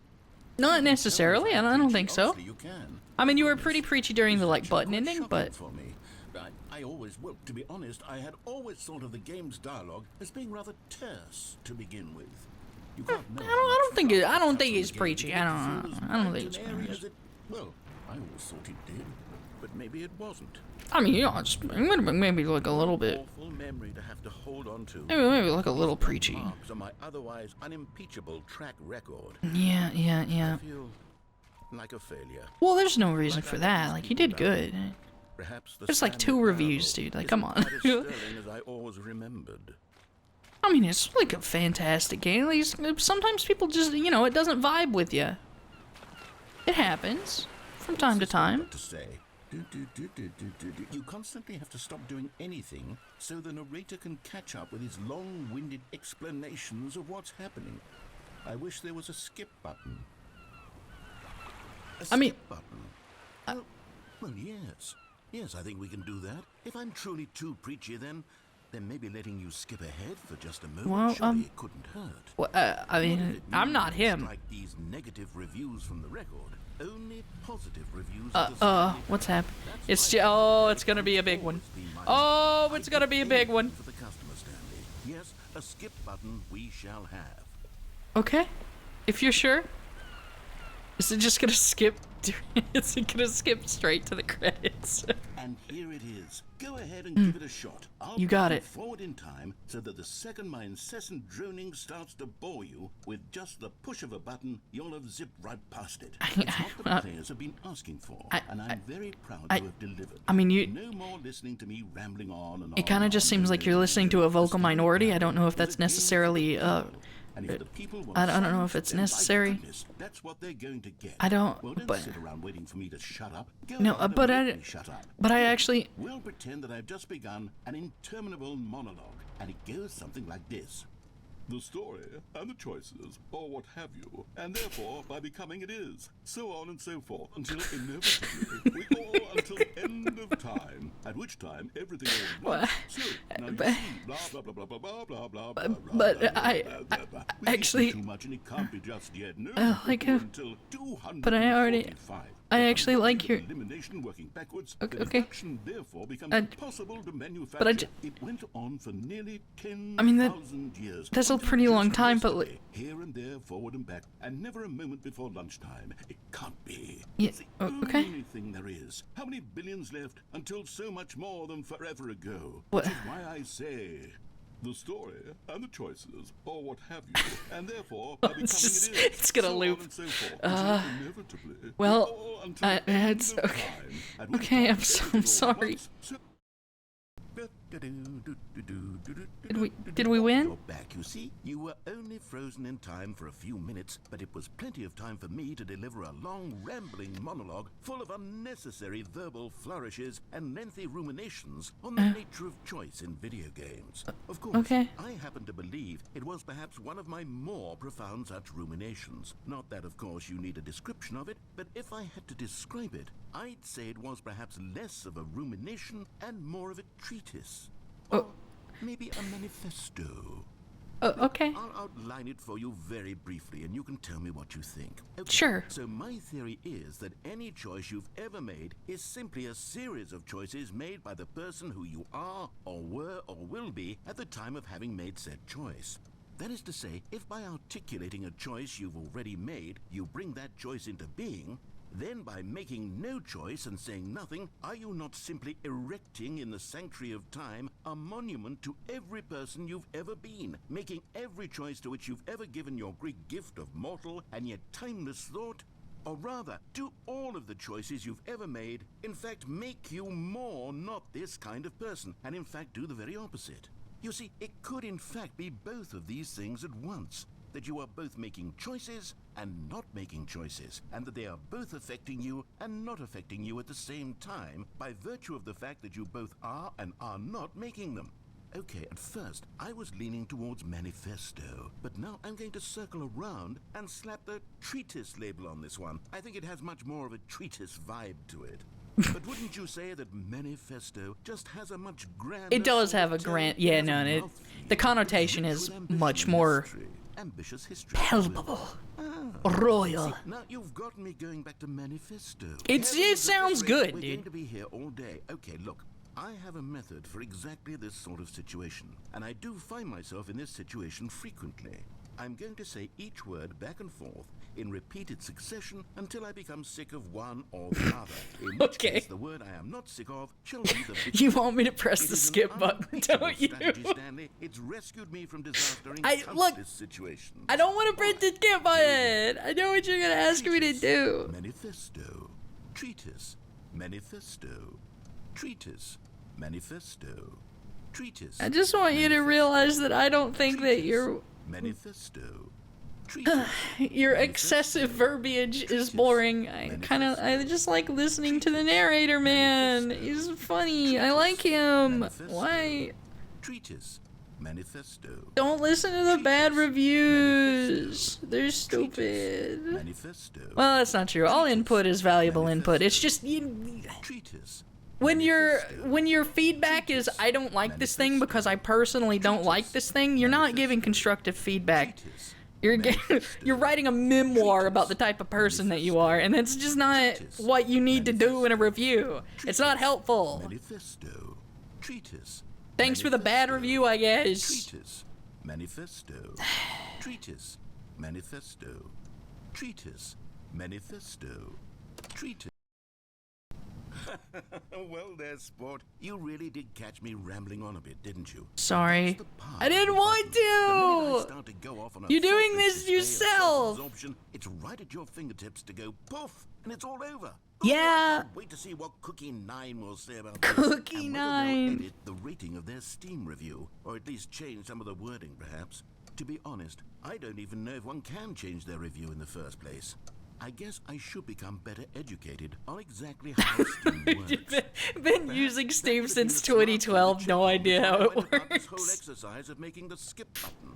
Not necessarily. I don't think so.
Obviously you can.
I mean, you were pretty preachy during the like
It's
button
quite
ending,
shocking
but
for me. I always, well, to be honest, I had always thought of the game's dialogue as being rather terse to begin with. You can't know
I don't think it's
it's
preachy. I don't think it's preachy.
Well, I always thought it did, but maybe it wasn't.
I mean, you know, it's maybe like a little bit.
Awful memory to have to hold on to.
Maybe like a little preachy.
Marks on my otherwise unimpeachable track record.
Yeah.
I feel like a failure.
Well, there's no reason for that. Like, you did good.
Perhaps the
There's like
Stanley
2 reviews,
Parable
dude. Like,
isn't
come on.
quite as sterling as I always remembered.
I mean, it's like a fantastic game. Like, sometimes people just, you know, it doesn't vibe with you. It happens from time to time.
What to say? You constantly have to stop doing anything so the narrator can catch up with his long-winded explanations of what's happening. I wish there was a skip button. A skip button. Well, yes. Yes, I think we can do that. If I'm truly too preachy, then maybe letting you skip ahead for just a moment,
Well,
surely it couldn't hurt.
Well, I mean, I'm not him.
Like these negative reviews from the record, only positive reviews. of the Stanley
What's
Parable.
happening?
That's
It's
why
it's gonna be a big one.
always been my
Oh,
I
it's gonna
do
be a big one.
anything for the customer, Stanley. Yes, a skip button we shall have.
Okay, if you're sure. Is it just gonna skip? Is it gonna skip straight to the credits?
And here it is. Go ahead and give it a shot. I'll
You got
move
it.
forward in time so that the second my incessant droning starts to bore you, with just the push of a button, you'll have zipped right past it. It's what the players have been asking for, and I'm very proud to have delivered.
I mean,
No more listening to me rambling on and on.
It kind of just seems like you're listening to a vocal minority. I don't know if that's necessarily,
And if the people want
I don't know
silence,
if it's
then by
necessary.
goodness, that's what they're going to get.
I don't-
Well, don't
but-
sit around waiting for me to shut up. Go
No,
ahead and
but
make me shut up.
But I actually,
We'll pretend that I've just begun an interminable monologue, and it goes something like this. The story and the choices, or what have you, and therefore by becoming it is, so on and so forth, until inevitably we all until end of time, at which time everything is
What?
So, now you
But-
see, blah blah blah blah blah blah blah blah blah.
but
blah,
I-
blah, blah, blah. We
actually-
too much, and it can't be just yet. No,
like,
until 245.
but I actually like your.
Elimination working backwards.
Okay,
the
okay.
diffraction therefore becomes
Uh,
impossible to manufacture.
but I j-
It went on for nearly 10,000
I mean,
years.
that's a
until
pretty long
just
time, but
yesterday, here and there, forward and back, and never a moment before lunchtime. It can't be.
Yeah,
It's the
okay.
only thing there is. How many billions left until so much more than forever ago?
What-
Which is why I say. The story and the choices, or what have you, and therefore by becoming
It's just-
it is,
it's gonna
so on
loop.
and so forth, until inevitably,
well,
all until
it's
end of
okay.
time, at which
Okay,
time
I'm so
everything all
sorry.
once- so-
Did we win?
You're back, you see. You were only frozen in time for a few minutes, but it was plenty of time for me to deliver a long, rambling monologue full of unnecessary verbal flourishes and lengthy ruminations on the nature of choice in video games. Of course,
okay.
I happen to believe it was perhaps one of my more profound such ruminations. Not that, of course, you need a description of it, but if I had to describe it, I'd say it was perhaps less of a rumination and more of a treatise.
Oh.
Maybe a manifesto.
Okay.
I'll outline it for you very briefly, and you can tell me what you think. Okay.
Sure.
So my theory is that any choice you've ever made is simply a series of choices made by the person who you are, or were, or will be at the time of having made said choice. That is to say, if by articulating a choice you've already made, you bring that choice into being, then by making no choice and saying nothing, are you not simply erecting in the sanctuary of time a monument to every person you've ever been, making every choice to which you've ever given your Greek gift of mortal and yet timeless thought? Or rather, do all of the choices you've ever made, in fact, make you more not this kind of person, and in fact do the very opposite? You see, it could in fact be both of these things at once. That you are both making choices and not making choices, and that they are both affecting you and not affecting you at the same time by virtue of the fact that you both are and are not making them. Okay, at first I was leaning towards manifesto, but now I'm going to circle around and slap the treatise label on this one. I think it has much more of a treatise vibe to it. But wouldn't you say that manifesto just has a much grander...
It does have a grand... Yeah, no, the connotation is much more...
ambitious history.
Palpable. Royal.
See, now you've got me going back to manifesto.
It sounds good,
We're
dude.
going to be here all day. Okay, look. I have a method for exactly this sort of situation, and I do find myself in this situation frequently. I'm going to say each word back and forth in repeated succession until I become sick of one or the other. In which case, the word I am not sick of shall be the...
You want me to press the skip button, don't you?
Stanley. It's rescued me from disaster in countless situations.
I don't want to press the skip button. I know what you're gonna ask me to do.
Manifesto, treatise, manifesto, treatise, manifesto, treatise.
I just want you to realize that I don't think that you're...
Manifesto.
Your excessive verbiage is boring. I just like listening to the narrator, man. He's funny. I like him. Why?
Treatise. Manifesto.
Don't listen to the bad reviews. They're stupid.
Manifesto.
Well, that's not true. All input is valuable input. It's just when your feedback is I don't like this thing because I personally don't like this thing, you're not giving constructive feedback. You're writing a memoir about the type of person that you are, and that's just not what you need to do in a review. It's not helpful.
Manifesto. Treatise.
Thanks for the bad review, I guess.
Treatise. Manifesto. Treatise. Manifesto. Treatise. Manifesto. Treatise. Well there, sport. You really did catch me rambling on a bit, didn't you?
Sorry. I didn't want to! You're doing this yourself!
It's right at your fingertips to go poof, and it's all over.
Yeah.
Wait to see what Cookie 9 will say about
Cookie
this.
9.
Edit the rating of their Steam review, or at least change some of the wording, perhaps. To be honest, I don't even know if one can change their review in the first place. I guess I should become better educated on exactly how Steam works.
Been using Steam since 2012, no idea how it works.
This whole exercise of making the skip button.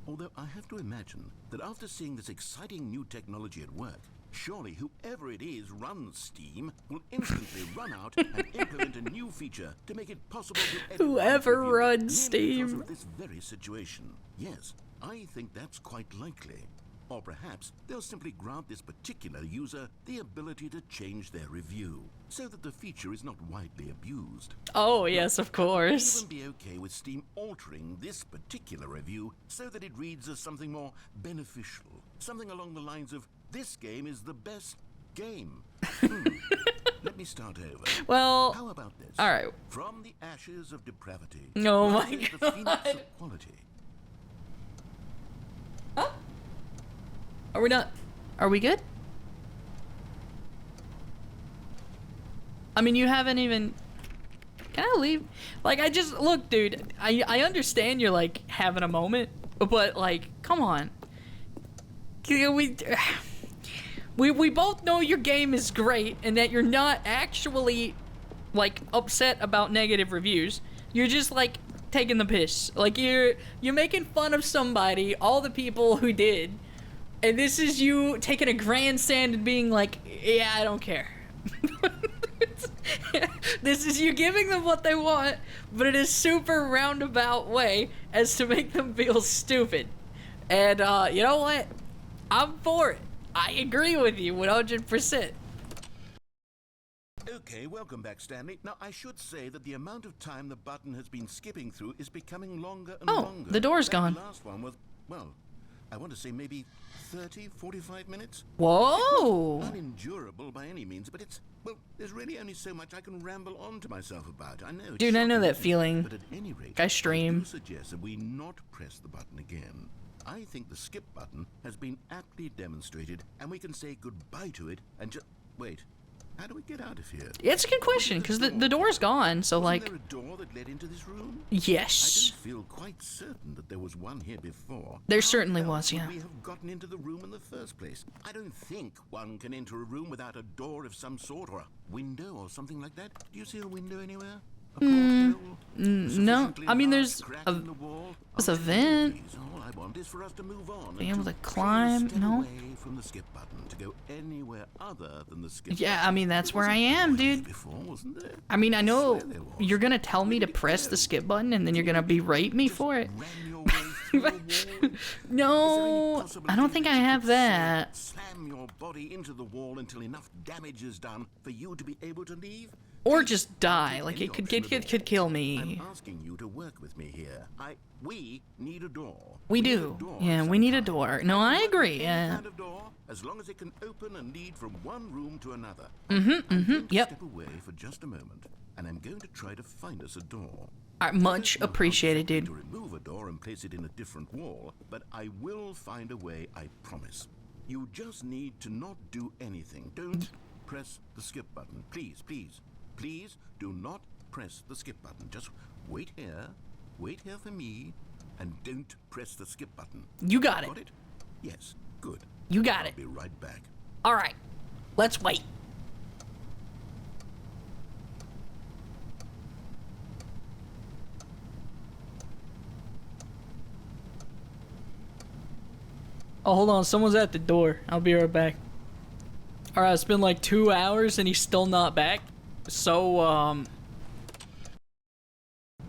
Although I have to imagine that after seeing this exciting new technology at work, surely whoever it is runs Steam will instantly run out and implement a new feature to make it possible to edit
Whoever
review
runs
merely because
Steam.
of this very situation. Yes, I think that's quite likely. Or perhaps they'll simply grant this particular user the ability to change their review, so that the feature is not widely abused.
Oh, yes, of
I'd
course.
even be okay with Steam altering this particular review so that it reads as something more beneficial. Something along the lines of, this game is the best game. Let me start over.
Well,
How about this?
all right.
From the ashes of depravity,
Oh my
rises the phoenix
God.
of quality.
Huh? Are we not? Are we good? I mean, you haven't even... Can I leave? Like, I just... Look, dude, I understand you're, like, having a moment, but, like, come on. We both know your game is great and that you're not actually, like, upset about negative reviews. You're just, like, taking the piss. Like, you're making fun of somebody, all the people who did, and this is you taking a grandstand and being like, yeah, I don't care. This is you giving them what they want, but in a super roundabout way as to make them feel stupid. And you know what? I'm for it. I agree with you 100%.
Okay, welcome back, Stanley. Now, I should say that the amount of time the button has been skipping through is becoming longer and longer.
The door's gone.
The last one was, well, I want to say maybe 30, 45 minutes.
Whoa!
Unendurable by any means, but it's, well, there's really only so much I can ramble on to myself about. I know it's
Dude, I know that
shocking,
feeling.
But at any rate,
I stream.
do suggest that we not press the button again. I think the skip button has been aptly demonstrated, and we can say goodbye to it and just... Wait, how do we get out of here?
It's a good question, because the door's gone, so
Wasn't
like...
there a door that led into this room?
Yes.
I don't feel quite certain that there was one here before.
There
How
certainly
else
was,
would
yeah.
we have gotten into the room in the first place? I don't think one can enter a room without a door of some sort, or a window, or something like that. Do you see a window anywhere? A porthole?
No, I mean, there's
Crack
a...
in the wall?
There's a
Oh,
vent.
please, all I want is for us to move on.
Be
and
able to
please
climb,
step
no?
away from the skip button, to go anywhere other than the skip
Yeah,
button.
I mean, that's
There
where
was
I
a
am,
door here
dude.
Before, wasn't there?
I mean, I know
swear there was.
you're gonna tell me to press the skip button, and then you're gonna berate me for it.
Ram your way through a wall?
No, I don't think I have that.
Slam your body into the wall until enough damage is done for you to be able to leave?
Or just die, like
Any
it could
option at all.
kill me.
I'm asking you to work with me here. We need a door.
We
need
do.
a door
Yeah,
of
we
some
need a
kind.
door. No, I agree,
Any
yeah.
kind of door, as long as it can open and lead from one room to another.
Yep.
Step away for just a moment, and I'm going to try to find us a door.
Much appreciated, dude.
To remove a door and place it in a different wall, but I will find a way, I promise. You just need to not do anything. Don't press the skip button. Please, please, please do not press the skip button. Just wait here for me, and don't press the skip button.
You got it.
Got it? Yes, good.
You got
I'll
it.
be right back.
All right, let's wait. Oh, hold on. Someone's at the door. I'll be right back. All right, it's been like 2 hours and he's still not back. So,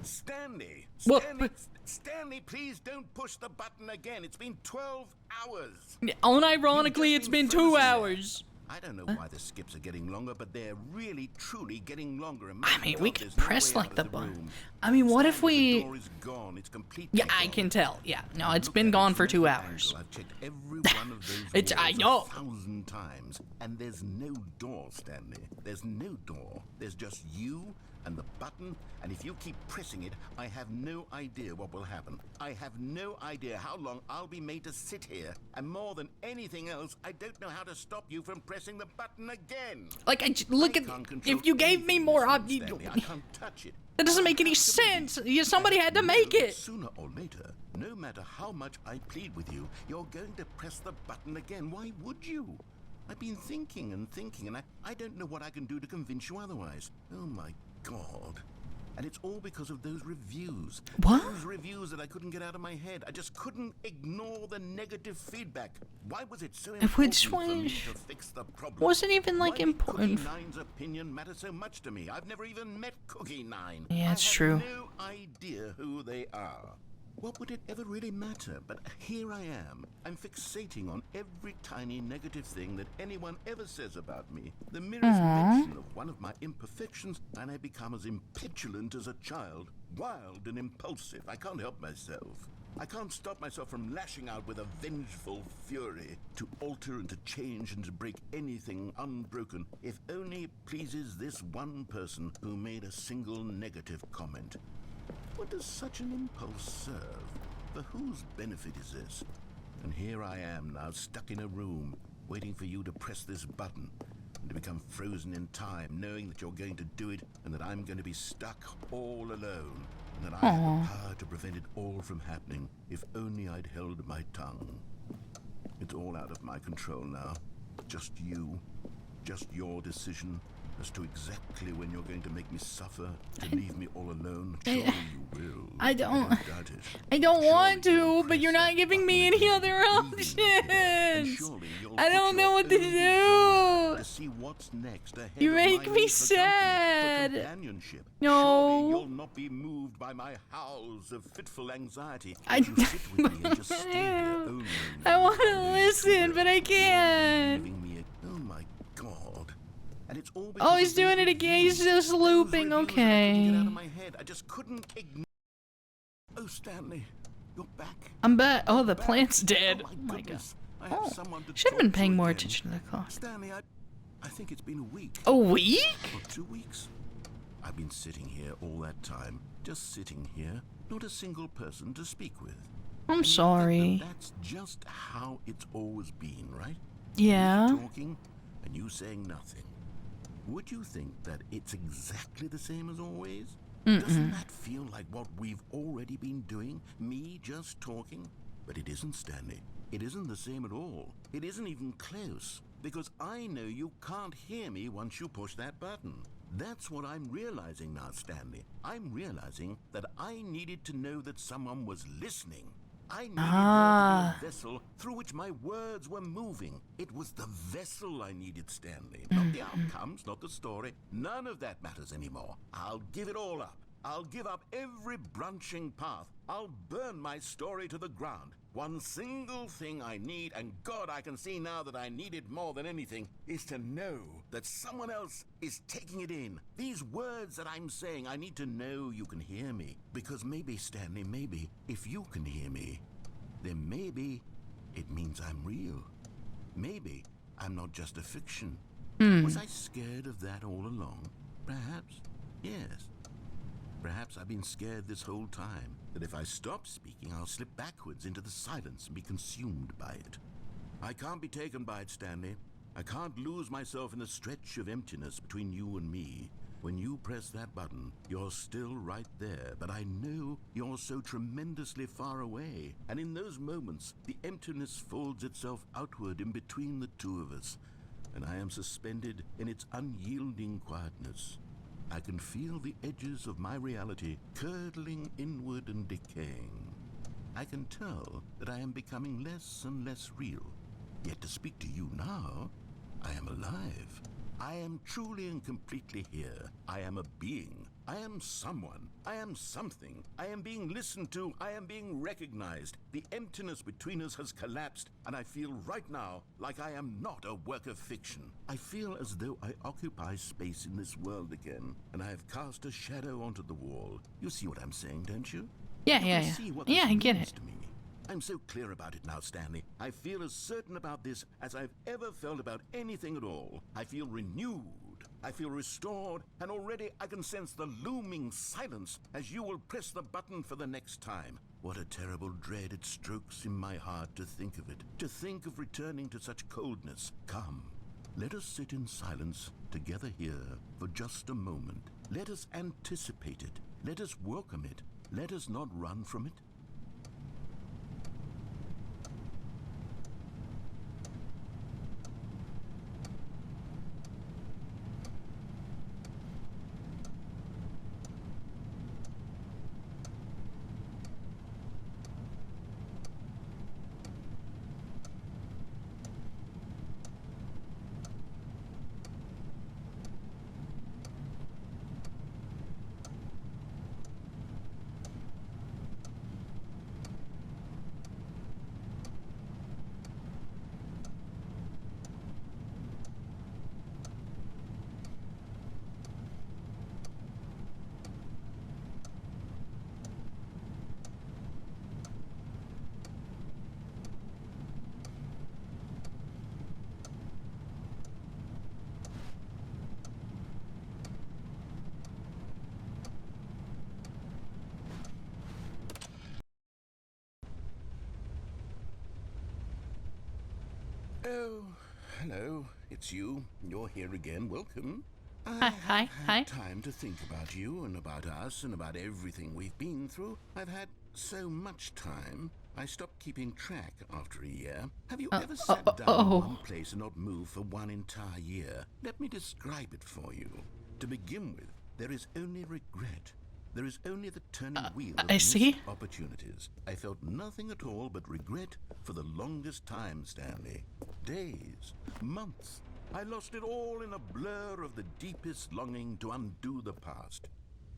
Stanley!
What?
Stanley, please don't push the button again. It's been 12 hours.
unironically,
You've
it's
just
been
frozen
2
there.
hours.
I don't know why the skips are getting longer, but they're really, truly getting longer. And
I
my
mean, we
God,
could
there's no
press
way
like
out
the
of
button.
room.
I mean, what if
Stanley,
we...
The door is gone. It's completely
Yeah, I
gone.
can tell. Yeah, no, it's
Look
been
at it
gone
from
for 2
every
hours.
angle. I've checked every one of those
It's- I
walls
know.
1,000 times, and there's no door, Stanley. There's no door. There's just you and the button, and if you keep pressing it, I have no idea what will happen. I have no idea how long I'll be made to sit here, and more than anything else, I don't know how to stop you from pressing the button again.
Like, look
I
at...
can't control
If you gave me
anything
more...
this one, Stanley. I can't touch it.
That doesn't make any sense. Somebody had to make
No,
it.
Sooner or later, no matter how much I plead with you, you're going to press the button again. Why would you? I've been thinking and thinking, and I don't know what I can do to convince you otherwise. Oh my God. And it's all because of those reviews.
What?
Those reviews that I couldn't get out of my head. I just couldn't ignore the negative feedback. Why was it so important
Which
for
one
me to fix the problem?
wasn't even, like,
Why did
important?
Cookie Nine's opinion matter so much to me? I've never even met Cookie Nine.
Yeah, it's
I have
true.
no idea who they are. What would it ever really matter? But here I am. I'm fixating on every tiny negative thing that anyone ever says about me. The merest mention of one of my imperfections, and I become as impetulant as a child. Wild and impulsive. I can't help myself. I can't stop myself from lashing out with a vengeful fury to alter and to change and to break anything unbroken, if only it pleases this one person who made a single negative comment. What does such an impulse serve? For whose benefit is this? And here I am now, stuck in a room, waiting for you to press this button, and to become frozen in time, knowing that you're going to do it, and that I'm going to be stuck all alone, and that I have the power to prevent it all from happening, if only I'd held my tongue. It's all out of my control now. Just you. Just your decision. as to exactly when you're going to make me suffer, to leave me all alone? Surely you will.
I don't
doubt it.
I don't
Surely
want to,
you'll
but
press
you're not
that
giving
button
me any
again,
other
leaving me here, and
options.
surely you'll
I
put
don't know
your
what to
own desire
do.
to see what's next ahead
You
of
make
my
me
need for company,
sad.
for companionship.
No.
Surely you'll not be moved by my howls of fitful anxiety.
I-
You sit with me and just stay here, only
I want to
knowing
listen, but I
you're
can't.
leaving me a- Oh my God. And it's all
Oh,
because
he's
of those
doing it again. He's
reviews.
just
Those
looping.
reviews that I couldn't get out
Okay.
of my head. I just couldn't ignore. Oh, Stanley, you're back.
I'm back. Oh, the
Back.
plant's dead.
Oh
Oh
my
my god.
goodness. I have
Oh,
someone to
should have been
talk to
paying more
again.
attention to the cost.
Stanley, I think it's been a week.
A week?
Or 2 weeks. I've been sitting here all that time, just sitting here, not a single person to speak with.
I'm
And you think
sorry.
that that's just how it's always been, right?
Yeah.
Me talking and you saying nothing. Would you think that it's exactly the same as always? Doesn't that feel like what we've already been doing? Me just talking? But it isn't, Stanley. It isn't the same at all. It isn't even close. Because I know you can't hear me once you push that button. That's what I'm realizing now, Stanley. I'm realizing that I needed to know that someone was listening. I needed there to be a vessel through which my words were moving. It was the vessel I needed, Stanley. Not the outcomes, not the story. None of that matters anymore. I'll give it all up. I'll give up every branching path. I'll burn my story to the ground. One single thing I need, and God, I can see now that I need it more than anything, is to know that someone else is taking it in. These words that I'm saying, I need to know you can hear me. Because maybe, Stanley, maybe, if you can hear me, then maybe it means I'm real. Maybe I'm not just a fiction. Was I scared of that all along? Perhaps. Yes. Perhaps I've been scared this whole time, that if I stop speaking, I'll slip backwards into the silence and be consumed by it. I can't be taken by it, Stanley. I can't lose myself in the stretch of emptiness between you and me. When you press that button, you're still right there, but I know you're so tremendously far away. And in those moments, the emptiness folds itself outward in between the two of us, and I am suspended in its unyielding quietness. I can feel the edges of my reality curdling inward and decaying. I can tell that I am becoming less and less real. Yet to speak to you now, I am alive. I am truly and completely here. I am a being. I am someone. I am something. I am being listened to. I am being recognized. The emptiness between us has collapsed, and I feel right now like I am not a work of fiction. I feel as though I occupy space in this world again, and I have cast a shadow onto the wall. You see what I'm saying, don't you?
Yeah,
You
yeah,
can
yeah.
see what
Yeah,
this
I get
means
it.
to me. I'm so clear about it now, Stanley. I feel as certain about this as I've ever felt about anything at all. I feel renewed. I feel restored, and already I can sense the looming silence as you will press the button for the next time. What a terrible dread it strokes in my heart to think of it, to think of returning to such coldness. Come, let us sit in silence together here for just a moment. Let us anticipate it. Let us welcome it. Let us not run from it. Oh, hello. It's you. You're here again. Welcome.
Hi, hi,
I've
hi.
had time to think about you and about us and about everything we've been through. I've had so much time. I stopped keeping track after a year. Have you ever sat down in one place and not moved for one entire year? Let me describe it for you. To begin with, there is only regret. There is only the turning wheel of missed opportunities. I felt nothing at all but regret for the longest time, Stanley. Days, months. I lost it all in a blur of the deepest longing to undo the past.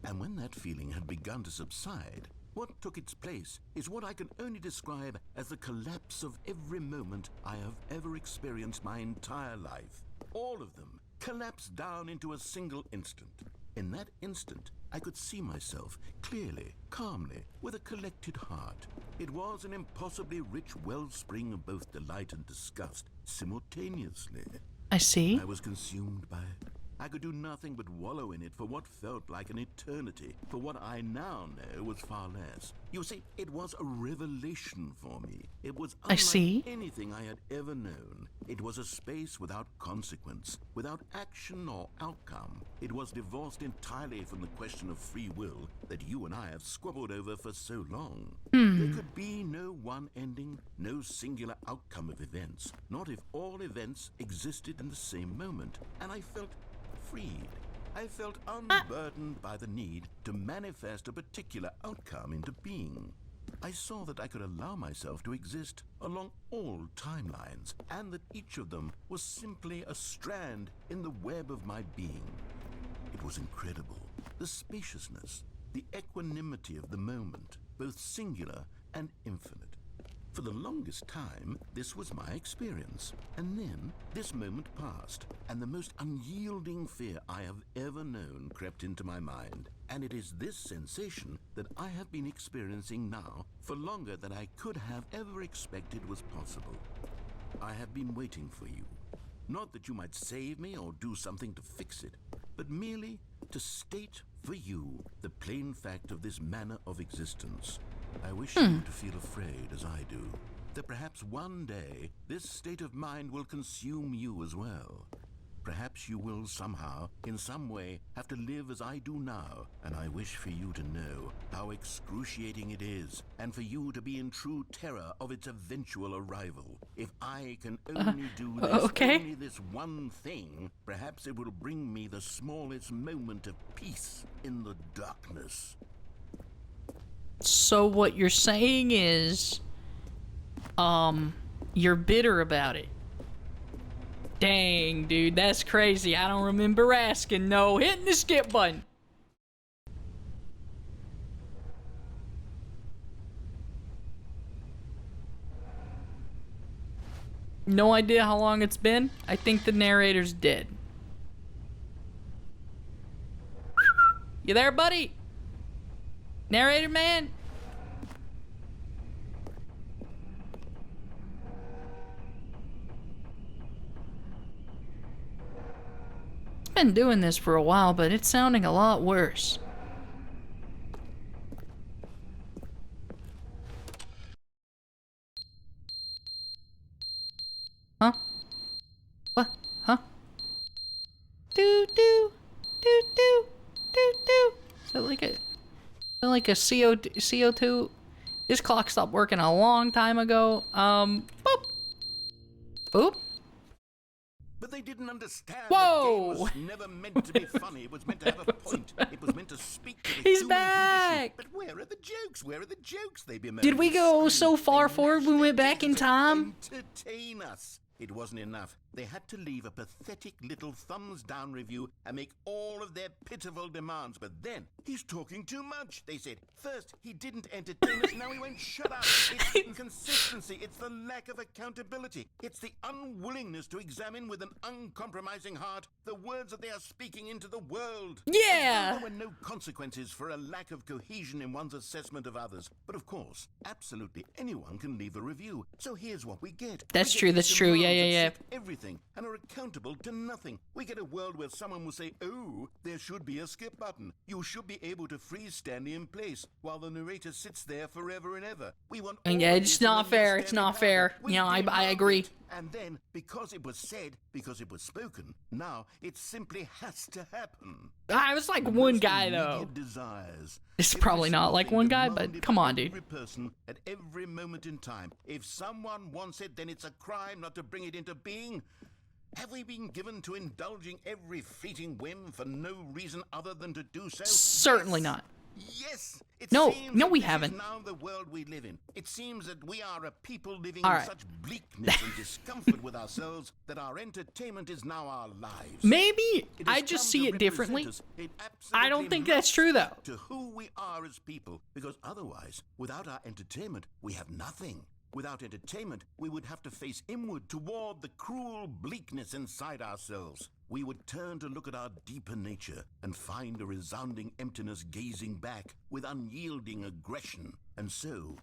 And when that feeling had begun to subside, what took its place is what I can only describe as the collapse of every moment I have ever experienced my entire life. All of them collapsed down into a single instant. In that instant, I could see myself clearly, calmly, with a collected heart. It was an impossibly rich wellspring of both delight and disgust simultaneously.
I see.
I was consumed by it. I could do nothing but wallow in it for what felt like an eternity, for what I now know was far less. You see, it was a revelation for me. It was unlike anything I had ever known. It was a space without consequence, without action or outcome. It was divorced entirely from the question of free will that you and I have squabbled over for so long. There could be no one ending, no singular outcome of events, not if all events existed in the same moment. And I felt freed. I felt unburdened by the need to manifest a particular outcome into being. I saw that I could allow myself to exist along all timelines, and that each of them was simply a strand in the web of my being. It was incredible. The spaciousness, the equanimity of the moment, both singular and infinite. For the longest time, this was my experience. And then, this moment passed, and the most unyielding fear I have ever known crept into my mind. And it is this sensation that I have been experiencing now for longer than I could have ever expected was possible. I have been waiting for you. Not that you might save me or do something to fix it, but merely to state for you the plain fact of this manner of existence. I wish you to feel afraid as I do, that perhaps one day this state of mind will consume you as well. Perhaps you will somehow, in some way, have to live as I do now, and I wish for you to know how excruciating it is, and for you to be in true terror of its eventual arrival. If I can only do this, only this one thing, perhaps it will bring me the smallest moment of peace in the darkness.
So what you're saying is, you're bitter about it. Dang, dude, that's crazy. I don't remember asking. No, hitting the skip button. No idea how long it's been. I think the narrator's dead. You there, buddy? Narrator man? It's been doing this for a while, but it's sounding a lot worse. Huh? What? Huh? Do do do do do do. Is that like a CO2? This clock stopped working a long time ago. Boop. Boop.
But they didn't understand.
Whoa!
The game was never meant to be funny. It was meant to have a point. It was meant to speak to the
He's
human
back!
condition. But where are the jokes? Where are the jokes? They bemoaned.
Did we go so far forward we went back in time?
Entertain us. It wasn't enough. They had to leave a pathetic little thumbs-down review and make all of their pitiful demands. But then, he's talking too much, they said. First, he didn't entertain us, now he won't shut up. It's inconsistency, it's the lack of accountability. It's the unwillingness to examine with an uncompromising heart the words that they are speaking into the world.
Yeah!
There were no consequences for a lack of cohesion in one's assessment of others. But of course, absolutely anyone can leave a review. So here's what we get.
That's true, that's true. Yeah.
Everything and are accountable to nothing. We get a world where someone will say, oh, there should be a skip button. You should be able to freeze Stanley in place while the narrator sits there forever and ever. We want
And yeah, it's not fair. It's not fair. You know, I agree.
And then, because it was said, because it was spoken, now it simply has to happen.
I was like one guy though. It's probably not like one guy, but come on, dude.
Every person at every moment in time. If someone wants it, then it's a crime not to bring it into being. Have we been given to indulging every fleeting whim for no reason other than to do so?
Certainly not.
Yes.
No,
seems
no,
that
we
this
haven't.
Is now the world we live in. It seems that we are a people living
All
in
right.
such bleakness and discomfort with ourselves that our entertainment is now our lives.
Maybe
It has
I just
come
see
to
it differently.
represent us. It
I don't
absolutely
think that's true though.
to who we are as people, because otherwise, without our entertainment, we have nothing. Without entertainment, we would have to face inward toward the cruel bleakness inside ourselves. We would turn to look at our deeper nature and find a resounding emptiness gazing back with unyielding aggression. And so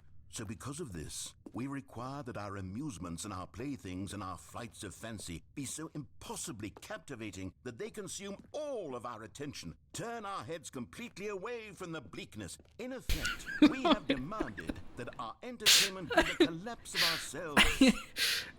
because of this, we require that our amusements and our playthings and our flights of fancy be so impossibly captivating that they consume all of our attention, turn our heads completely away from the bleakness. In effect, we have demanded that our entertainment be the collapse of ourselves.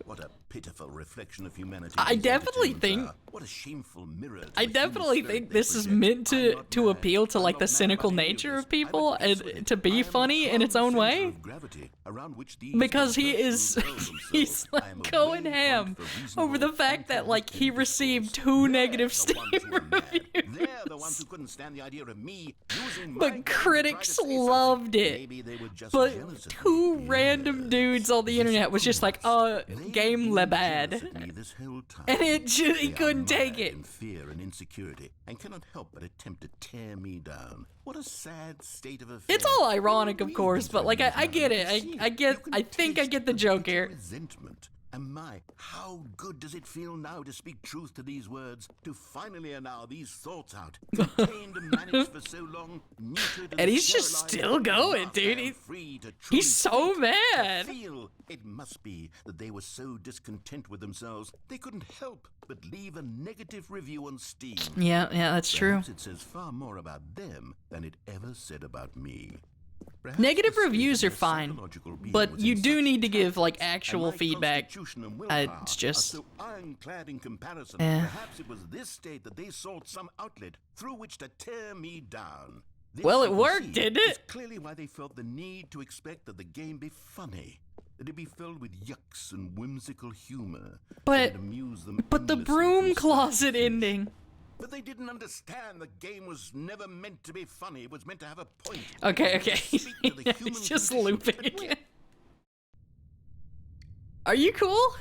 What a pitiful reflection of humanity.
I
these
definitely
entertainments
think-
are. What a shameful mirror. To
I
the human
definitely
spirit
think
they
this is
project.
meant
I'm not
to
mad.
appeal to
I'm
like
not
the
mad
cynical
about any of
nature
this.
of people
I'm at
and
peace with it.
to
I
be
am
funny in its
calm
own
center
way.
of gravity around which these
Because he
persons
is
hurl themselves.
he's
I am
like
a
going
waypoint
ham
for reasonable
over the
and
fact that like he
convincing
received
discourse.
2
They're
negative
the
Steam
ones who are mad.
reviews.
They're the ones who couldn't stand the idea of me using my
But
game to
critics
try to say something.
loved it.
Maybe they were just
But
jealous of
2
me.
random dudes on the internet was just like,
They've
game
been
le
jealous
bad.
of me this whole time.
And he
They are
couldn't take
mired
it.
in fear and insecurity, and cannot help but attempt to tear me down. What a sad state of affairs.
It's all ironic, of
Read
course,
these
but like I
reviews
get
now,
it.
you see,
I get.
you can
I think I
taste
get the joke
bitter
here.
resentment. And my, how good does it feel now to speak truth to these words, to finally allow these thoughts out, contained and managed for so long, neutered
And he's just
sterilized,
still going,
now
dude.
I am
He-
free to truly
He's so
think,
mad.
to feel. It must be that they were so discontent with themselves, they couldn't help but leave a negative review on Steam.
Yeah, that's true.
Perhaps it says far more about them than it ever said about me. Perhaps
Negative
the state
reviews
of
are
their
fine,
psychological being
but
was
you
in
do
such
need to give like
tatters, and
actual
my
feedback.
constitution and willpower
It's
are
just
so ironclad in comparison.
Eh.
Perhaps it was this state that they sought some outlet through which to tear me down. This,
Well,
you
it
can
worked,
see,
didn't
is
it?
clearly why they felt the need to expect that the game be funny, that it be filled with yucks and whimsical humor,
But-
that it amuse them
But the
endlessly
broom
from start to
closet
finish.
ending.
But they didn't understand the game was never meant to be funny. It was meant to have a point.
Okay,
It was meant
okay.
to speak to the human
He's just
condition.
looping.
But wait,
Are you cool?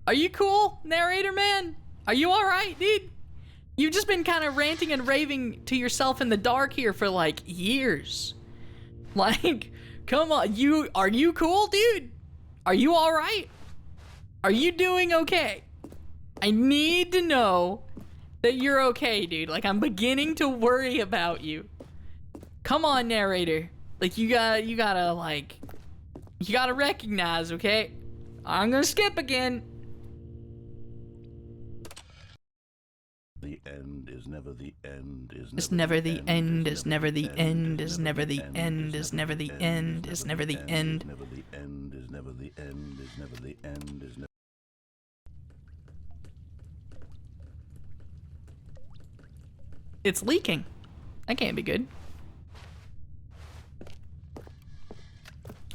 Are you cool, narrator man? Are you alright, dude? You've just been kind of ranting and raving to yourself in the dark here for like years. Like, come on, are you cool, dude? Are you alright? Are you doing okay? I need to know that you're okay, dude. Like, I'm beginning to worry about you. Come on, narrator. Like, you gotta recognize, okay? I'm gonna skip again.
the end is never the end.
Is never the end, is never the end, is never the end, is never the end, is never the end.
Never the end is never the end is never the end is never.
It's leaking. That can't be good.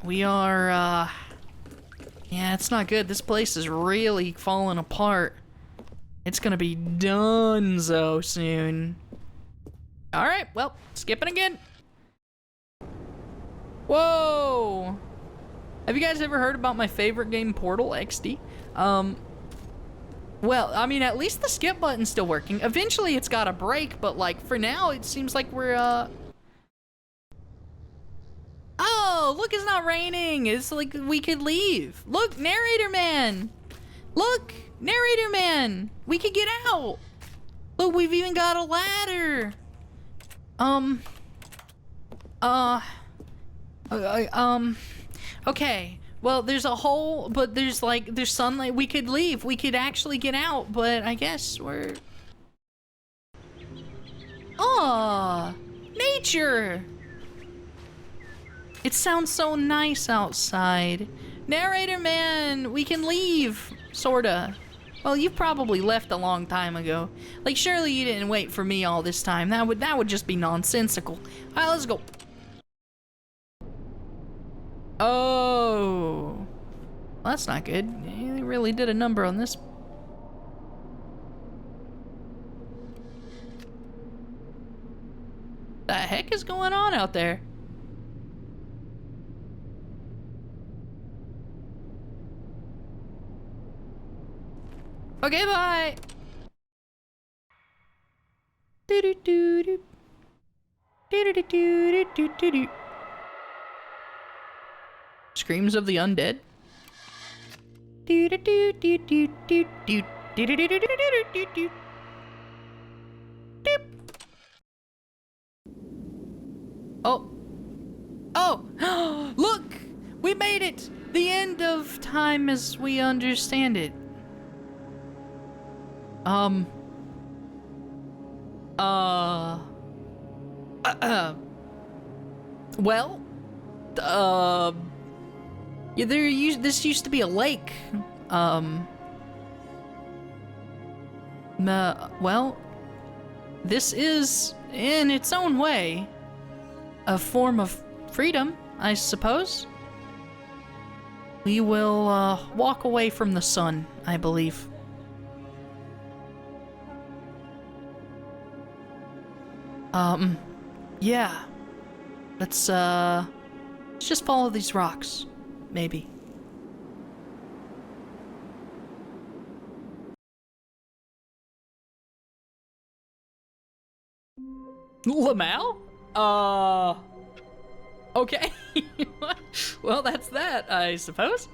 We are, yeah, it's not good. This place is really falling apart. It's gonna be donezo soon. Alright, well, skipping again. Whoa! Have you guys ever heard about my favorite game, Portal XD? Well, I mean, at least the skip button's still working. Eventually it's gotta break, but like, for now, it seems like we're, Oh, look, it's not raining. It's like we could leave. Look, narrator man. Look, narrator man. We could get out. Look, we've even got a ladder. Okay. Well, there's a hole, but there's sunlight. We could leave. We could actually get out, but I guess we're... Aw, nature. It sounds so nice outside. Narrator man, we can leave, sorta. Well, you probably left a long time ago. Like, surely you didn't wait for me all this time. That would just be nonsensical. All right, let's go. Oh, well, that's not good. You really did a number on this. The heck is going on out there? Okay, bye. Do do do do. Do do do do do do. Screams of the undead. Do do do do do do do do do do do do do do. Oh. Oh! Look! We made it! The end of time as we understand it. Well, yeah, this used to be a lake. Well, this is, in its own way, a form of freedom, I suppose. We will, walk away from the sun, I believe. Yeah. Let's just follow these rocks, maybe. Lamal? Okay. Well, that's that, I suppose.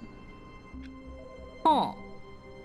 Huh.